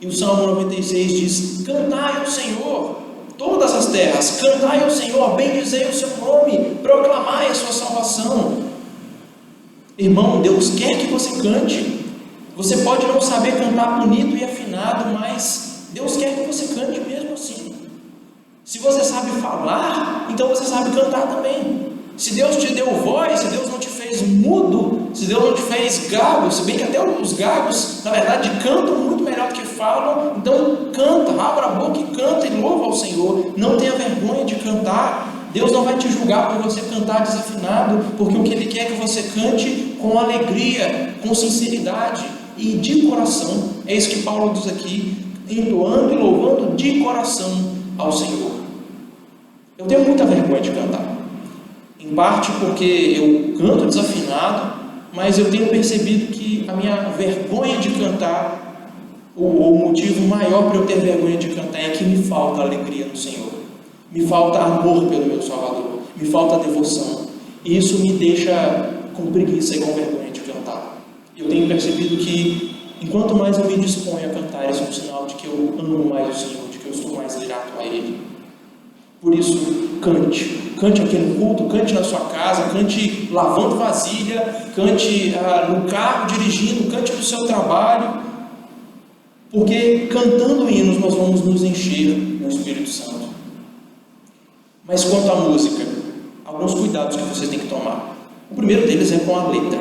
E o Salmo 96 diz: cantai ao Senhor, todas as terras, cantai ao Senhor, bendizei o seu nome, proclamai a sua salvação. Irmão, Deus quer que você cante. Você pode não saber cantar bonito e afinado, mas Deus quer que você cante mesmo assim. Se você sabe falar, então você sabe cantar também. Se Deus te deu voz, se Deus não te fez mudo, se Deus não te fez gago, se bem que até os gagos, na verdade, cantam muito melhor do que falam, então canta, abra a boca e canta e louva ao Senhor. Não tenha vergonha de cantar. Deus não vai te julgar por você cantar desafinado, porque o que Ele quer é que você cante com alegria, com sinceridade e de coração. É isso que Paulo diz aqui, entoando e louvando de coração ao Senhor. Eu tenho muita vergonha de cantar. Em parte porque eu canto desafinado, mas eu tenho percebido que a minha vergonha de cantar, o motivo maior para eu ter vergonha de cantar é que me falta alegria no Senhor, me falta amor pelo meu Salvador, me falta devoção, e isso me deixa com preguiça e com vergonha de cantar. Eu tenho percebido que enquanto mais eu me disponho a cantar, isso é um sinal de que eu amo mais o Senhor, de que eu estou mais grato a Ele. Por isso, cante aqui no culto, cante na sua casa, cante lavando vasilha, cante no carro dirigindo, cante no seu trabalho, porque cantando hinos nós vamos nos encher do Espírito Santo. Mas quanto à música, alguns cuidados que você tem que tomar. O primeiro deles é com a letra.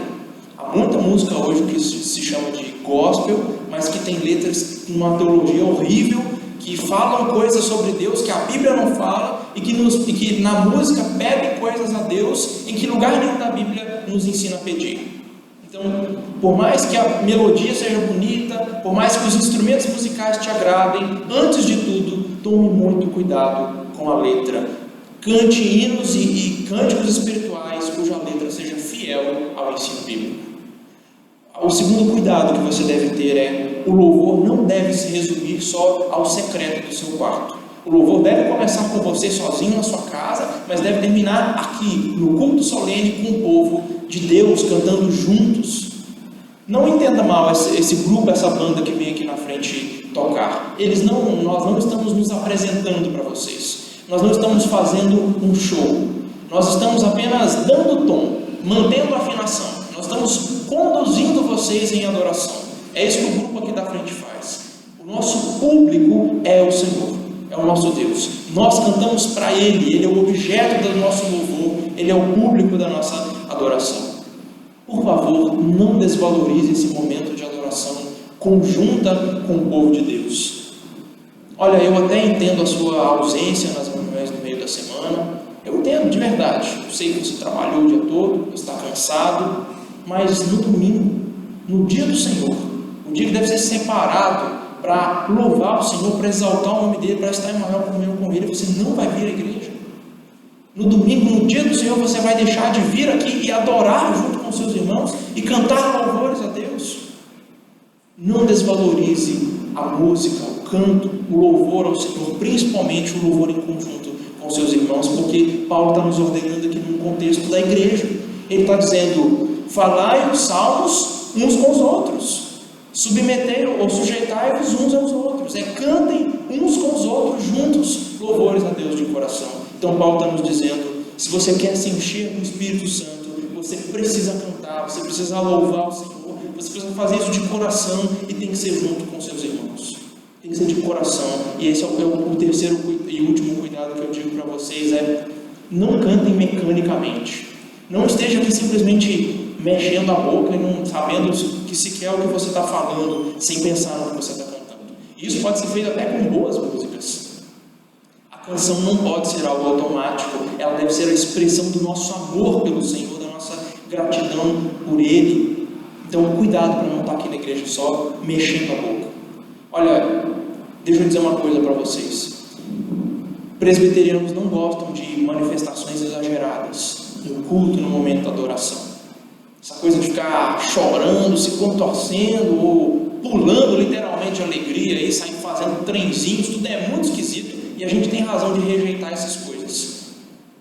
Há muita música hoje que se chama de gospel, mas que tem letras com uma teologia horrível, que falam coisas sobre Deus que a Bíblia não fala e que na música pedem coisas a Deus em que lugar nenhum da Bíblia nos ensina a pedir. Então, por mais que a melodia seja bonita, por mais que os instrumentos musicais te agradem, antes de tudo, tome muito cuidado com a letra. Cante hinos e cânticos espirituais cuja letra seja fiel ao ensino bíblico. O segundo cuidado que você deve ter é: o louvor não deve se resumir só ao secreto do seu quarto. O louvor deve começar com você sozinho na sua casa, mas deve terminar aqui, no culto solene, com o povo de Deus, cantando juntos. Não entenda mal esse grupo, essa banda que vem aqui na frente tocar. Nós não estamos nos apresentando para vocês. Nós não estamos fazendo um show. Nós estamos apenas dando tom, mantendo a afinação. Nós estamos conduzindo vocês em adoração. É isso que o grupo aqui da frente faz. O nosso público é o Senhor, é o nosso Deus. Nós cantamos para Ele, Ele é o objeto do nosso louvor, Ele é o público da nossa adoração. Por favor, não desvalorize esse momento de adoração conjunta com o povo de Deus. Olha, eu até entendo a sua ausência nas reuniões no meio da semana, eu entendo de verdade, eu sei que você trabalhou o dia todo, está cansado, mas no domingo, no dia do Senhor, o dia que deve ser separado para louvar o Senhor, para exaltar o nome dele, para estar em maior comunhão com ele, você não vai vir à igreja. No domingo, no dia do Senhor, você vai deixar de vir aqui e adorar junto com seus irmãos e cantar louvores a Deus. Não desvalorize a música, o canto, o louvor ao Senhor, principalmente o louvor em conjunto com seus irmãos, porque Paulo está nos ordenando aqui no contexto da igreja. Ele está dizendo: falai os salmos uns com os outros, submetei ou sujeitai-vos uns aos outros, cantem uns com os outros juntos louvores a Deus de coração. Então Paulo está nos dizendo: se você quer se encher do Espírito Santo, você precisa cantar, você precisa louvar o Senhor, você precisa fazer isso de coração, e tem que ser junto com seus irmãos, tem que ser de coração. E esse é o terceiro e último cuidado que eu digo para vocês: não cantem mecanicamente, não esteja aqui simplesmente mexendo a boca e não sabendo que sequer o que você está falando, sem pensar no que você está cantando. Isso pode ser feito até com boas músicas. A canção não pode ser algo automático, ela deve ser a expressão do nosso amor pelo Senhor, da nossa gratidão por Ele. Então cuidado para não estar aqui na igreja só mexendo a boca. Olha, deixa eu dizer uma coisa para vocês: presbiterianos não gostam de manifestações exageradas no culto, no momento da adoração. Essa coisa de ficar chorando, se contorcendo ou pulando literalmente de alegria e sair fazendo trenzinhos, tudo é muito esquisito, e a gente tem razão de rejeitar essas coisas.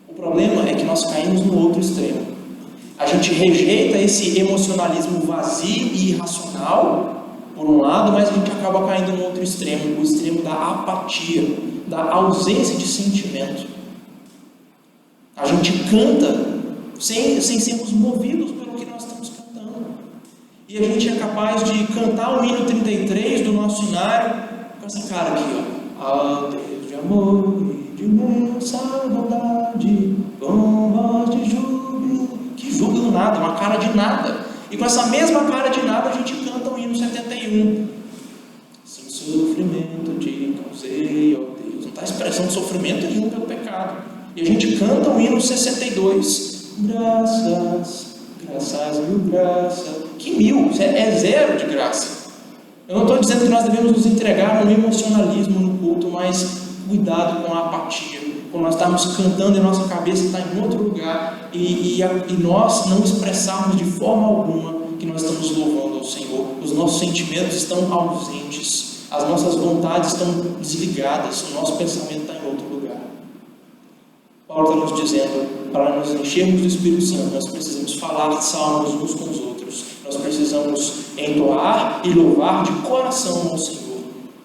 O problema é que nós caímos no outro extremo. A gente rejeita esse emocionalismo vazio e irracional, por um lado, mas a gente acaba caindo no outro extremo, o extremo da apatia, da ausência de sentimento. A gente canta sem sermos movidos pelo que nós estamos cantando. E a gente é capaz de cantar o hino 33 do nosso hinário com essa cara aqui, ó: ao Deus de amor e de imensa bondade, com voz de júbilo. Que júbilo nada, uma cara de nada. E com essa mesma cara de nada a gente canta o hino 71. Sem sofrimento te causei, ó Deus. Não está expressando sofrimento nenhum pelo pecado. E a gente canta o hino 62. Graças, graças, mil graças. Que mil? É zero de graça. Eu não estou dizendo que nós devemos nos entregar no emocionalismo no culto, mas cuidado com a apatia. Quando nós estamos cantando e a nossa cabeça está em outro lugar e nós não expressarmos de forma alguma que nós estamos louvando ao Senhor. Os nossos sentimentos estão ausentes, as nossas vontades estão desligadas, o nosso pensamento está em outro lugar. Paulo está nos dizendo: para nos enchermos do Espírito Santo, nós precisamos falar salmos uns com os outros, nós precisamos entoar e louvar de coração ao Senhor,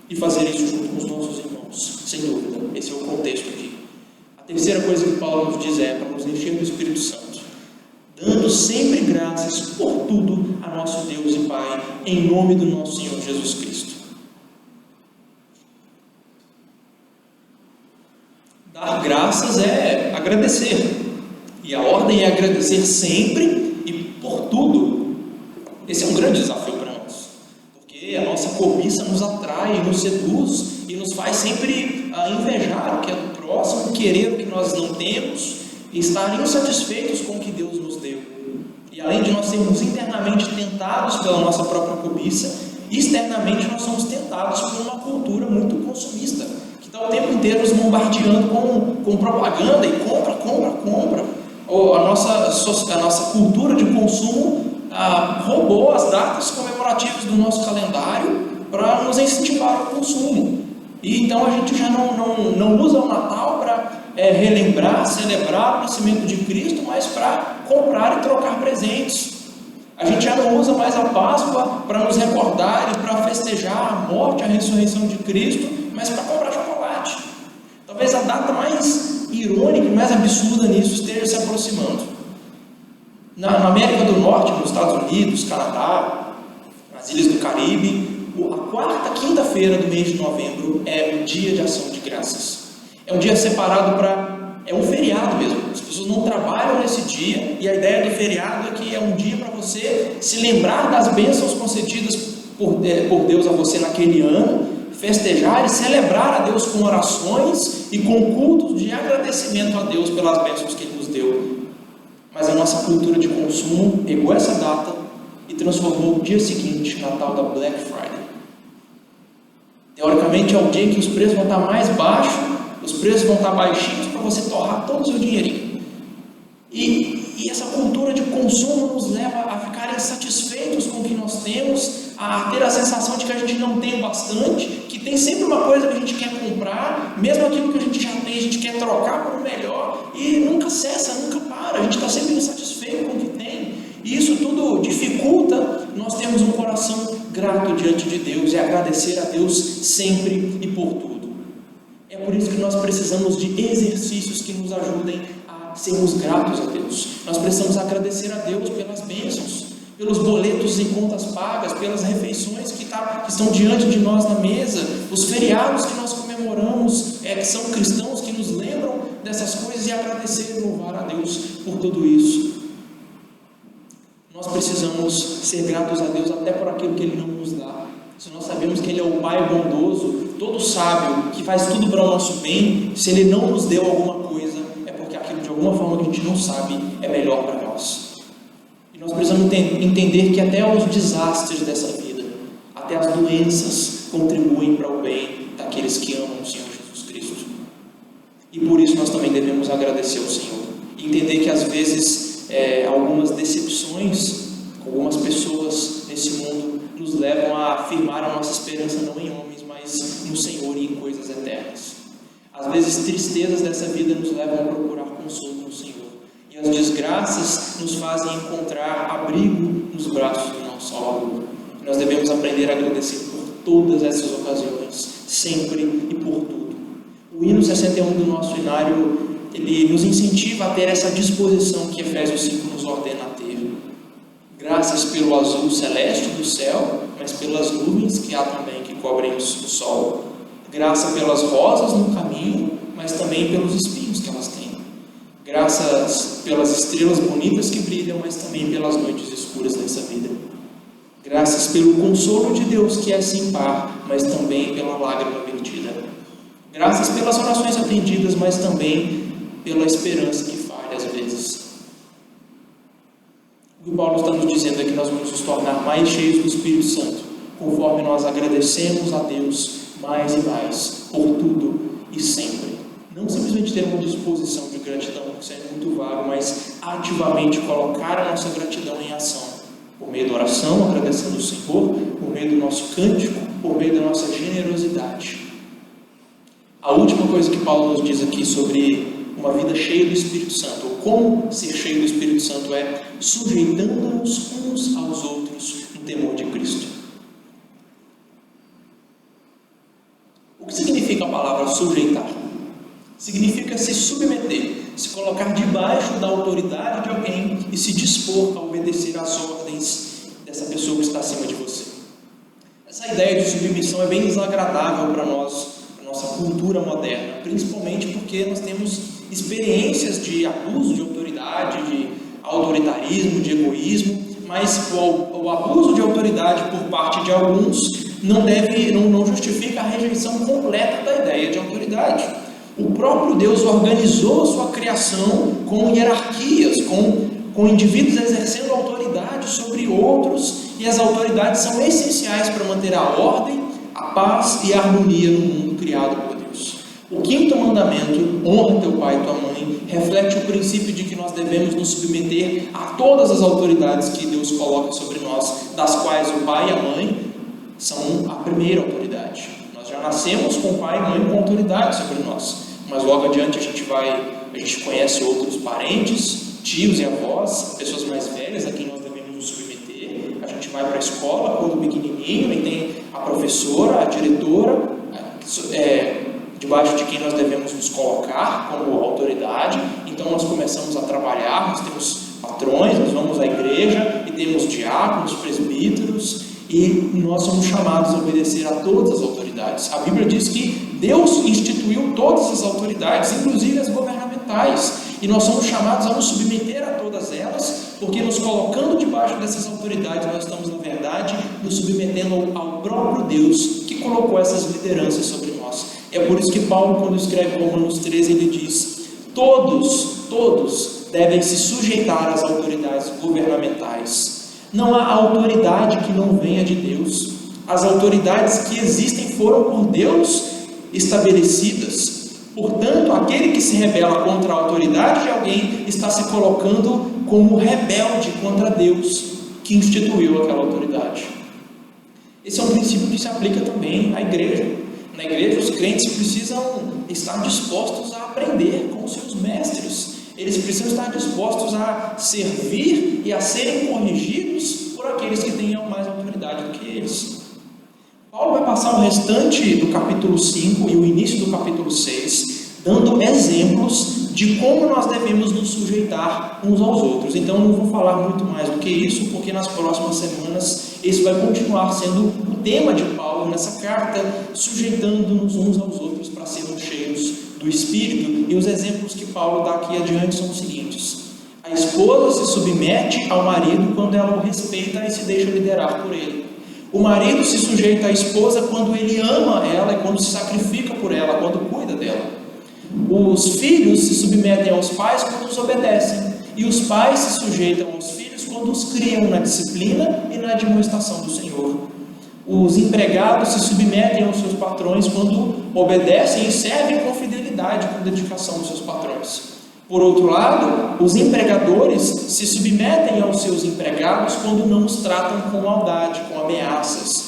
e fazer isso junto com os nossos irmãos, sem dúvida. Esse é o contexto aqui. A terceira coisa que Paulo nos diz para nos encher do Espírito Santo: dando sempre graças por tudo a nosso Deus e Pai, em nome do nosso Senhor Jesus Cristo. Dar graças é agradecer, e a ordem é agradecer sempre e por tudo. Esse é um grande desafio para nós, porque a nossa cobiça nos atrai, nos seduz e nos faz sempre invejar o que é do próximo, querer o que nós não temos e estar insatisfeitos com o que Deus nos deu. E além de nós sermos internamente tentados pela nossa própria cobiça, externamente nós somos tentados por uma cultura muito consumista, que está o tempo inteiro nos bombardeando com propaganda e compra. Ou a nossa cultura de consumo roubou as datas comemorativas do nosso calendário para nos incentivar ao consumo. E então a gente já não usa o Natal para relembrar, celebrar o nascimento de Cristo, mas para comprar e trocar presentes. A gente já não usa mais a Páscoa para nos recordar e para festejar a morte, a ressurreição de Cristo, mas para comprar chocolate. Talvez a data mais irônica e mais absurda nisso esteja se aproximando. Na América do Norte, nos Estados Unidos, Canadá, nas Ilhas do Caribe, a quarta quinta-feira do mês de novembro é o Dia de Ação de Graças. É um dia separado é um feriado mesmo. As pessoas não trabalham nesse dia, e a ideia do feriado é que é um dia para você se lembrar das bênçãos concedidas por Deus a você naquele ano, festejar e celebrar a Deus com orações e com cultos de agradecimento a Deus pelas bênçãos que Ele nos deu. Mas a nossa cultura de consumo pegou essa data e transformou o dia seguinte na tal da Black Friday. Teoricamente é o dia em que os preços vão estar mais baixos, os preços vão estar baixinhos para você torrar todo o seu dinheirinho. E essa cultura de consumo nos leva a ficar insatisfeitos com o que nós temos, a ter a sensação de que a gente não tem bastante, que tem sempre uma coisa que a gente quer comprar, mesmo aquilo que a gente já tem, a gente quer trocar por um melhor, e nunca cessa, nunca para, a gente está sempre insatisfeito com o que tem. E isso tudo dificulta nós termos um coração grato diante de Deus e agradecer a Deus sempre e por tudo. É por isso que nós precisamos de exercícios que nos ajudem a sermos gratos a Deus. Nós precisamos agradecer a Deus pelas bênçãos, pelos boletos e contas pagas, pelas refeições que estão diante de nós na mesa, os feriados que nós comemoramos, que são cristãos, que nos lembram dessas coisas, e agradecer e louvar a Deus por tudo isso. Nós precisamos ser gratos a Deus até por aquilo que Ele não nos dá. Se nós sabemos que Ele é o Pai bondoso, todo sábio, que faz tudo para o nosso bem, se Ele não nos deu alguma coisa, é porque aquilo de alguma forma que a gente não sabe é melhor para nós. E nós precisamos entender que até os desastres dessa vida, até as doenças, contribuem para o bem daqueles que amam o Senhor Jesus Cristo. E por isso nós também devemos agradecer ao Senhor. E entender que às vezes algumas decepções com algumas pessoas nesse mundo nos levam a firmar a nossa esperança não em homens, mas no Senhor e em coisas eternas. Às vezes tristezas dessa vida nos levam a procurar consolo no Senhor, e as desgraças nos fazem encontrar abrigo nos braços do nosso Salvador. E nós devemos aprender a agradecer por todas essas ocasiões, sempre e por tudo. O hino 61 do nosso inário, ele nos incentiva a ter essa disposição que Efésios 5 nos ordena a ter. Graças pelo azul celeste do céu, mas pelas nuvens que há também que cobrem o sol. Graça pelas rosas no caminho, mas também pelos espinhos que elas têm. Graças pelas estrelas bonitas que brilham, mas também pelas noites escuras dessa vida. Graças pelo consolo de Deus que é sem par, mas também pela lágrima vertida. Graças pelas orações atendidas, mas também pela esperança que falha às vezes. O que Paulo está nos dizendo é que nós vamos nos tornar mais cheios do Espírito Santo, conforme nós agradecemos a Deus mais e mais, por tudo e sempre. Não simplesmente ter uma disposição de gratidão, que isso é muito vago, mas ativamente colocar a nossa gratidão em ação, por meio da oração, agradecendo o Senhor, por meio do nosso cântico, por meio da nossa generosidade. A última coisa que Paulo nos diz aqui sobre uma vida cheia do Espírito Santo, ou como ser cheio do Espírito Santo, é sujeitando-nos uns aos outros no temor de Cristo. O que significa a palavra sujeitar? Significa se submeter, se colocar debaixo da autoridade de alguém e se dispor a obedecer às ordens dessa pessoa que está acima de você. Essa ideia de submissão é bem desagradável para nós, para a nossa cultura moderna, principalmente porque nós temos experiências de abuso de autoridade, de autoritarismo, de egoísmo, mas o abuso de autoridade por parte de alguns não justifica a rejeição completa da ideia de autoridade. O próprio Deus organizou a sua criação com hierarquias, com indivíduos exercendo autoridade sobre outros, e as autoridades são essenciais para manter a ordem, a paz e a harmonia no mundo criado por Deus. O quinto mandamento, honra teu pai e tua mãe, reflete o princípio de que nós devemos nos submeter a todas as autoridades que Deus coloca sobre nós, das quais o pai e a mãe são a primeira autoridade. Nós já nascemos com pai e mãe com autoridade sobre nós, mas logo adiante a gente conhece outros parentes, tios e avós, pessoas mais velhas a quem nós devemos nos submeter. A gente vai para a escola quando pequenininho e tem a professora, a diretora, debaixo de quem nós devemos nos colocar como autoridade. Então nós começamos a trabalhar, nós temos patrões, nós vamos à igreja e temos diáconos, presbíteros, e nós somos chamados a obedecer a todas as autoridades. A Bíblia diz que Deus instituiu todas as autoridades, inclusive as governamentais, e nós somos chamados a nos submeter a todas elas, porque nos colocando debaixo dessas autoridades, nós estamos, na verdade, nos submetendo ao próprio Deus que colocou essas lideranças sobre nós. É por isso que Paulo, quando escreve Romanos 13, ele diz: todos devem se sujeitar às autoridades governamentais. Não há autoridade que não venha de Deus. As autoridades que existem foram por Deus estabelecidas. Portanto, aquele que se rebela contra a autoridade de alguém está se colocando como rebelde contra Deus, que instituiu aquela autoridade. Esse é um princípio que se aplica também à igreja. Na igreja, os crentes precisam estar dispostos a aprender com os seus mestres. Eles precisam estar dispostos a servir e a serem corrigidos por aqueles que tenham mais autoridade do que eles. Paulo vai passar o restante do capítulo 5 e o início do capítulo 6, dando exemplos de como nós devemos nos sujeitar uns aos outros. Então, eu não vou falar muito mais do que isso, porque nas próximas semanas esse vai continuar sendo o tema de Paulo nessa carta, sujeitando-nos uns aos outros para sermos cheios do Espírito. E os exemplos que Paulo dá aqui adiante são os seguintes: a esposa se submete ao marido quando ela o respeita e se deixa liderar por ele. O marido se sujeita à esposa quando ele ama ela e quando se sacrifica por ela, quando cuida dela. Os filhos se submetem aos pais quando os obedecem, e os pais se sujeitam aos filhos quando os criam na disciplina e na admoestação do Senhor. Os empregados se submetem aos seus patrões quando obedecem e servem com fidelidade, com dedicação aos seus patrões. Por outro lado, os empregadores se submetem aos seus empregados quando não os tratam com maldade, com ameaças,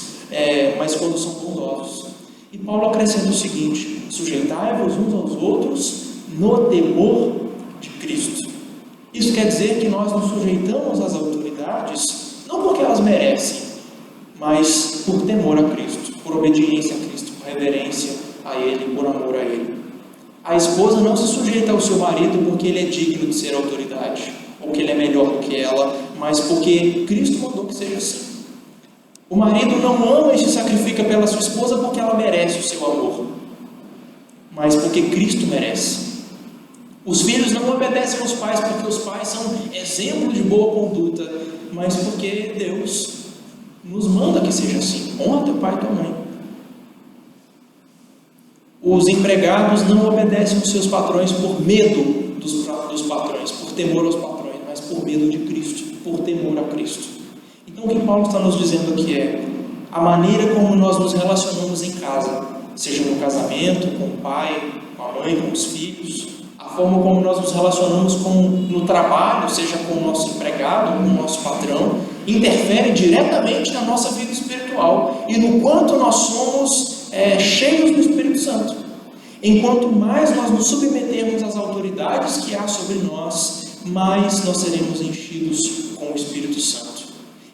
mas quando são bondosos. E Paulo acrescenta o seguinte: sujeitai-vos uns aos outros no temor de Cristo. Isso quer dizer que nós nos sujeitamos às autoridades não porque elas merecem, mas por temor a Cristo, por obediência a Cristo, por reverência a Ele, por amor a Ele. A esposa não se sujeita ao seu marido porque ele é digno de ser autoridade, ou que ele é melhor do que ela, mas porque Cristo mandou que seja assim. O marido não ama e se sacrifica pela sua esposa porque ela merece o seu amor, mas porque Cristo merece. Os filhos não obedecem aos pais porque os pais são exemplo de boa conduta, mas porque Deus nos manda que seja assim. Honra teu pai e tua mãe. Os empregados não obedecem aos seus patrões por medo dos patrões, por temor aos patrões, mas por medo de Cristo, por temor a Cristo. Então, o que Paulo está nos dizendo aqui é a maneira como nós nos relacionamos em casa, seja no casamento, com o pai, com a mãe, com os filhos, a forma como nós nos relacionamos no trabalho, seja com o nosso empregado, com o nosso patrão, interfere diretamente na nossa vida espiritual e no quanto nós somos cheios do Espírito Santo. Enquanto mais nós nos submetermos às autoridades que há sobre nós, mais nós seremos enchidos com o Espírito Santo.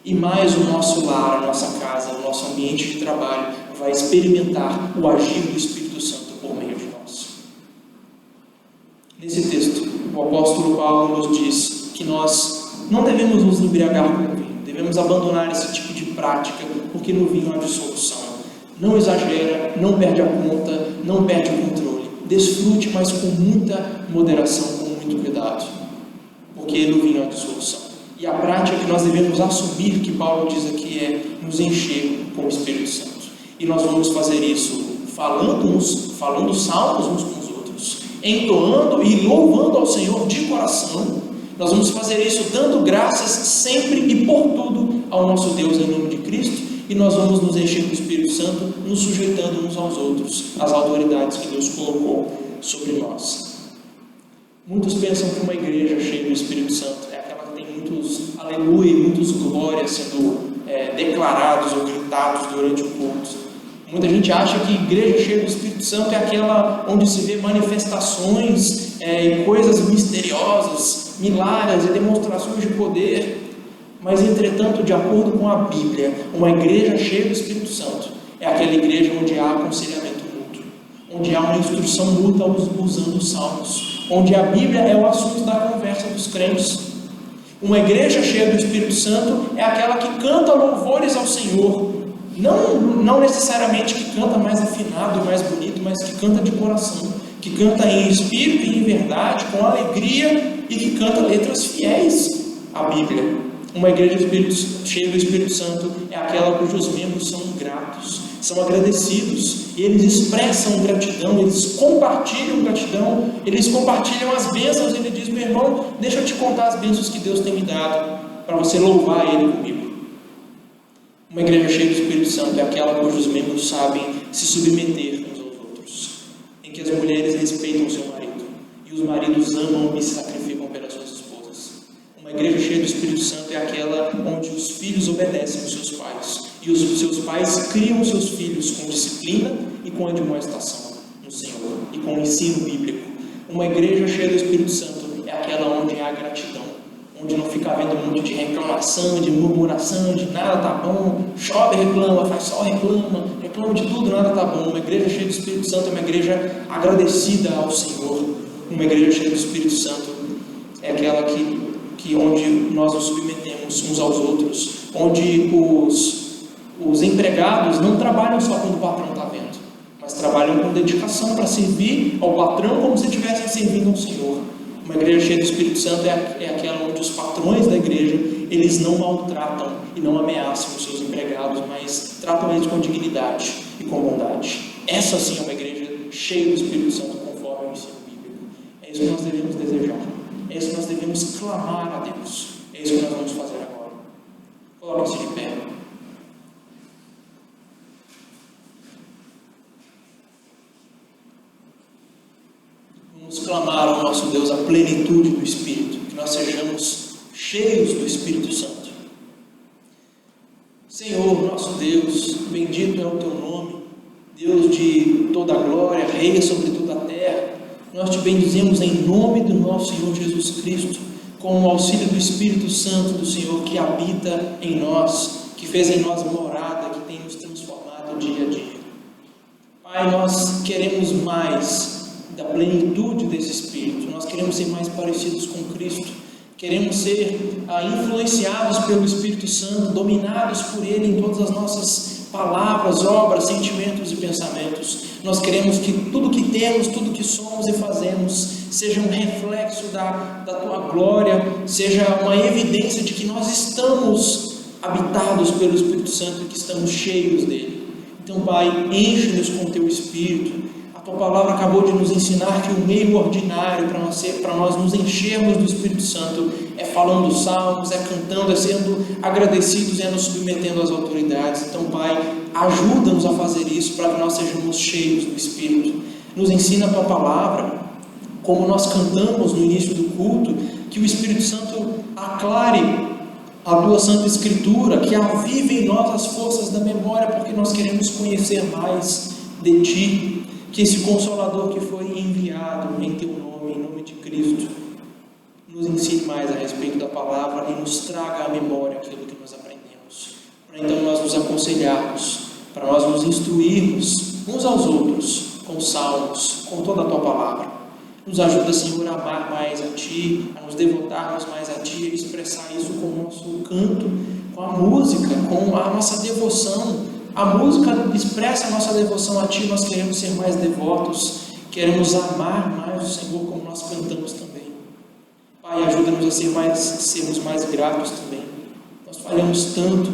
E mais o nosso lar, a nossa casa, o nosso ambiente de trabalho vai experimentar o agir do Espírito Santo por meio de nós. Nesse texto, o apóstolo Paulo nos diz que nós não devemos nos embriagar com o vinho, devemos abandonar esse tipo de prática, porque no vinho há dissolução. Não exagera, não perde a conta, não perde o controle. Desfrute, mas com muita moderação, com muito cuidado, porque no vinho há dissolução. E a prática que nós devemos assumir, que Paulo diz aqui, é nos encher com o Espírito Santo. E nós vamos fazer isso falando salmos uns com os outros, entoando e louvando ao Senhor de coração. Nós vamos fazer isso dando graças sempre e por tudo ao nosso Deus em nome de Cristo. E nós vamos nos encher com o Espírito Santo, nos sujeitando uns aos outros, às autoridades que Deus colocou sobre nós. Muitos pensam que uma igreja cheia do Espírito Santo é aquela que tem muitos aleluia e muitos glórias sendo declarados ou gritados durante o culto. Muita gente acha que igreja cheia do Espírito Santo é aquela onde se vê manifestações e coisas misteriosas, milagres e demonstrações de poder. Mas, entretanto, de acordo com a Bíblia, uma igreja cheia do Espírito Santo é aquela igreja onde há aconselhamento mútuo, onde há uma instrução mútua usando os salmos, onde a Bíblia é o assunto da conversa dos crentes. Uma igreja cheia do Espírito Santo é aquela que canta louvores ao Senhor, não necessariamente que canta mais afinado, mais bonito, mas que canta de coração, que canta em espírito e em verdade, com alegria, e que canta letras fiéis à Bíblia. Uma igreja cheia do Espírito Santo é aquela cujos membros são gratos, são agradecidos, e eles expressam gratidão, eles compartilham gratidão, eles compartilham as bênçãos. Ele diz: meu irmão, deixa eu te contar as bênçãos que Deus tem me dado, para você louvar Ele comigo. Uma igreja cheia do Espírito Santo é aquela cujos membros sabem se submeter uns aos outros, em que as mulheres respeitam o seu marido, e os maridos amam e se sacrificam pelas suas esposas. Uma igreja cheia do Espírito Santo é aquela onde os filhos obedecem aos seus pais, e os seus pais criam seus filhos com disciplina e com admoestação no Senhor, e com o ensino bíblico. Uma igreja cheia do Espírito Santo é aquela onde há gratidão, onde não fica havendo um monte de reclamação, de murmuração, de nada tá bom, chove, reclama, faz sol, reclama de tudo, nada tá bom. Uma igreja cheia do Espírito Santo é uma igreja agradecida ao Senhor. Uma igreja cheia do Espírito Santo é aquela que onde nós nos submetemos uns aos outros, onde os empregados não trabalham só quando o patrão está vendo, mas trabalham com dedicação para servir ao patrão como se estivessem servindo ao Senhor. Uma igreja cheia do Espírito Santo é aquela onde os patrões da igreja, eles não maltratam e não ameaçam os seus empregados, mas tratam eles com dignidade e com bondade. Essa sim é uma igreja cheia do Espírito Santo, conforme o ensino bíblico. É isso que nós devemos desejar, é isso que nós devemos clamar a Deus, é isso que nós vamos fazer agora. Coloque-se de pé. Vamos clamar ao nosso Deus a plenitude do Espírito, que nós sejamos cheios do Espírito Santo. Senhor, nosso Deus, bendito é o Teu nome, Deus de toda a glória, Rei sobre toda a terra. Nós Te bendizemos em nome do nosso Senhor Jesus Cristo, com o auxílio do Espírito Santo do Senhor que habita em nós, que fez em nós morada, que tem nos transformado dia a dia. Pai, nós queremos mais da plenitude desse Espírito, nós queremos ser mais parecidos com Cristo, queremos ser influenciados pelo Espírito Santo, dominados por Ele em todas as nossas palavras, obras, sentimentos e pensamentos. Nós queremos que tudo que temos, tudo que somos e fazemos seja um reflexo da Tua glória, seja uma evidência de que nós estamos habitados pelo Espírito Santo e que estamos cheios dele. Então, Pai, enche-nos com Teu Espírito. A Tua palavra acabou de nos ensinar que o meio ordinário para nós nos enchermos do Espírito Santo é falando salmos, é cantando, é sendo agradecidos, é nos submetendo às autoridades. Então, Pai, ajuda-nos a fazer isso para que nós sejamos cheios do Espírito. Nos ensina a Tua palavra, como nós cantamos no início do culto, que o Espírito Santo aclare a Tua Santa Escritura, que avive em nós as forças da memória, porque nós queremos conhecer mais de Ti. Que esse Consolador que foi enviado em Teu nome, em nome de Cristo, nos ensine mais a respeito da palavra e nos traga à memória aquilo que nós aprendemos, para então nós nos aconselharmos, para nós nos instruirmos uns aos outros, com salmos, com toda a Tua palavra. Nos ajuda, Senhor, a amar mais a Ti, a nos devotarmos mais a Ti, a expressar isso com o nosso canto, com a música, com a nossa devoção. A música expressa a nossa devoção a Ti, nós queremos ser mais devotos, queremos amar mais o Senhor como nós cantamos também. Pai, ajuda-nos a sermos mais gratos também. Nós falhamos tanto,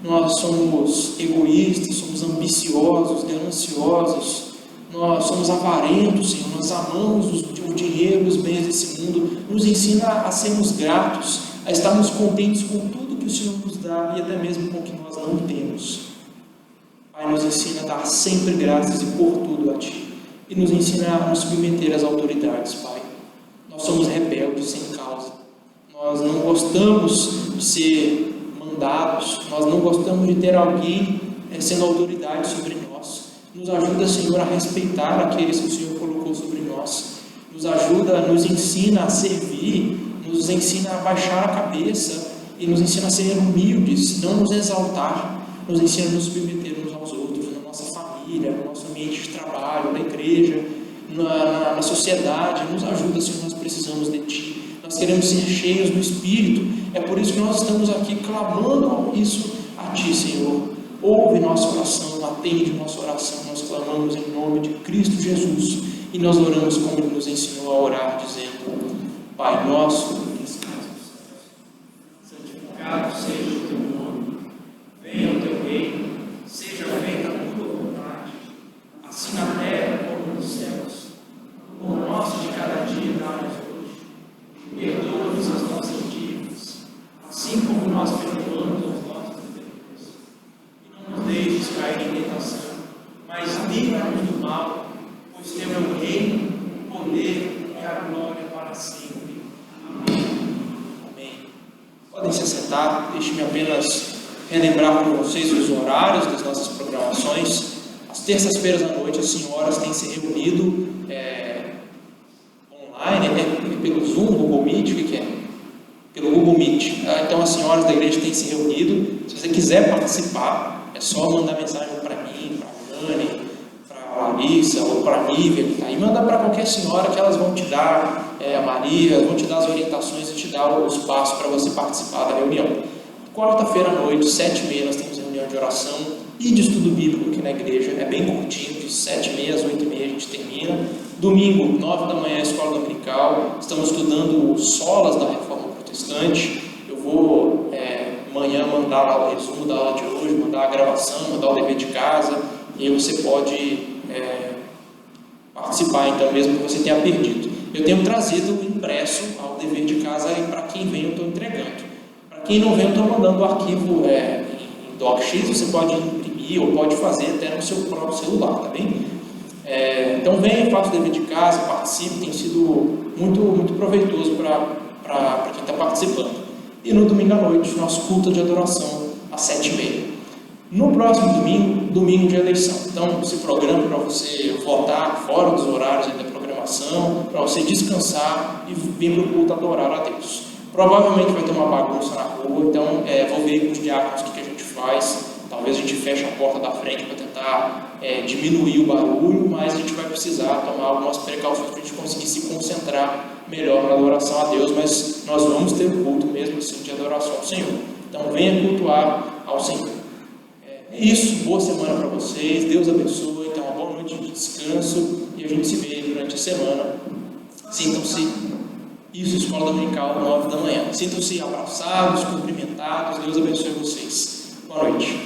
nós somos egoístas, somos ambiciosos, gananciosos, nós somos avarentos, Senhor, nós amamos o dinheiro, os bens desse mundo. Nos ensina a sermos gratos, a estarmos contentes com tudo que o Senhor nos dá e até mesmo com o que nós não temos. Pai, nos ensina a dar sempre graças e por tudo a Ti. E nos ensina a nos submeter às autoridades, Pai. Nós somos rebeldes sem causa. Nós não gostamos de ser mandados. Nós não gostamos de ter alguém sendo autoridade sobre nós. Nos ajuda, Senhor, a respeitar aqueles que o Senhor colocou sobre nós. Nos ajuda, nos ensina a servir. Nos ensina a baixar a cabeça. E nos ensina a ser humildes, não nos exaltar. Nos ensina a nos submeter uns aos outros, na nossa família, no nosso ambiente de trabalho, na igreja, na sociedade. Nos ajuda, Senhor, nós precisamos de Ti. Nós queremos ser cheios do Espírito. É por isso que nós estamos aqui clamando isso a Ti, Senhor. Ouve nossa oração, atende nossa oração. Nós clamamos em nome de Cristo Jesus e nós oramos como Ele nos ensinou a orar, dizendo: Pai nosso, seja o teu nome, venha o teu reino, seja feita a tua vontade, assim na terra como nos céus. O pão nosso de cada dia dá-nos hoje. Perdoa-nos as nossas dívidas, assim como nós perdoamos aos nossos devedores. E não nos deixes cair em tentação, mas livra-nos do mal, pois teu é o reino, o poder e a glória para sempre. Amém. Amém. Podem se sentar, deixe-me apenas relembrar com vocês os horários das nossas programações. Às terças-feiras à noite, as senhoras têm se reunido online, pelo Zoom, Google Meet, o que é? Pelo Google Meet. Então as senhoras da igreja têm se reunido. Se você quiser participar, é só mandar mensagem para mim, para a Dani, para a Larissa ou para a Nívia, que está aí. Manda para qualquer senhora que elas vão te dar, a Maria, vão te dar as orientações e te dar os passos para você participar da reunião. Quarta-feira à noite, 7h30, nós temos reunião de oração e de estudo bíblico aqui na igreja. É bem curtinho, de 7h30 às 8h30 a gente termina. Domingo, 9 da manhã, escola dominical. Estamos estudando solas da Reforma Protestante. Eu vou amanhã mandar lá o resumo da aula de hoje, mandar a gravação, mandar o dever de casa. E aí você pode participar, então, mesmo que você tenha perdido. Eu tenho trazido impresso ao dever de casa e para quem vem eu estou entregando. Para quem não vem, eu estou mandando o arquivo em DocX, você pode imprimir ou pode fazer até no seu próprio celular, tá bem? Então venha, faça o dever de casa, participe, tem sido muito, muito proveitoso para quem está participando. E no domingo à noite, nosso culto de adoração às 7h30. No próximo domingo, domingo de eleição. Então se programe para você votar fora dos horários da programação, para você descansar e vir para o culto adorar a Deus. Provavelmente vai ter uma bagunça na rua, então vou ver com os diáconos o que a gente faz. Talvez a gente feche a porta da frente para tentar diminuir o barulho, mas a gente vai precisar tomar algumas precauções para a gente conseguir se concentrar melhor na adoração a Deus, mas nós vamos ter o culto mesmo assim de adoração ao Senhor. Então venha cultuar ao Senhor. É isso, boa semana para vocês, Deus abençoe, então uma boa noite de descanso e a gente se vê durante a semana. Sintam-se, isso, escola dominical, 9 da manhã. Sintam-se abraçados, cumprimentados, Deus abençoe vocês. Boa noite.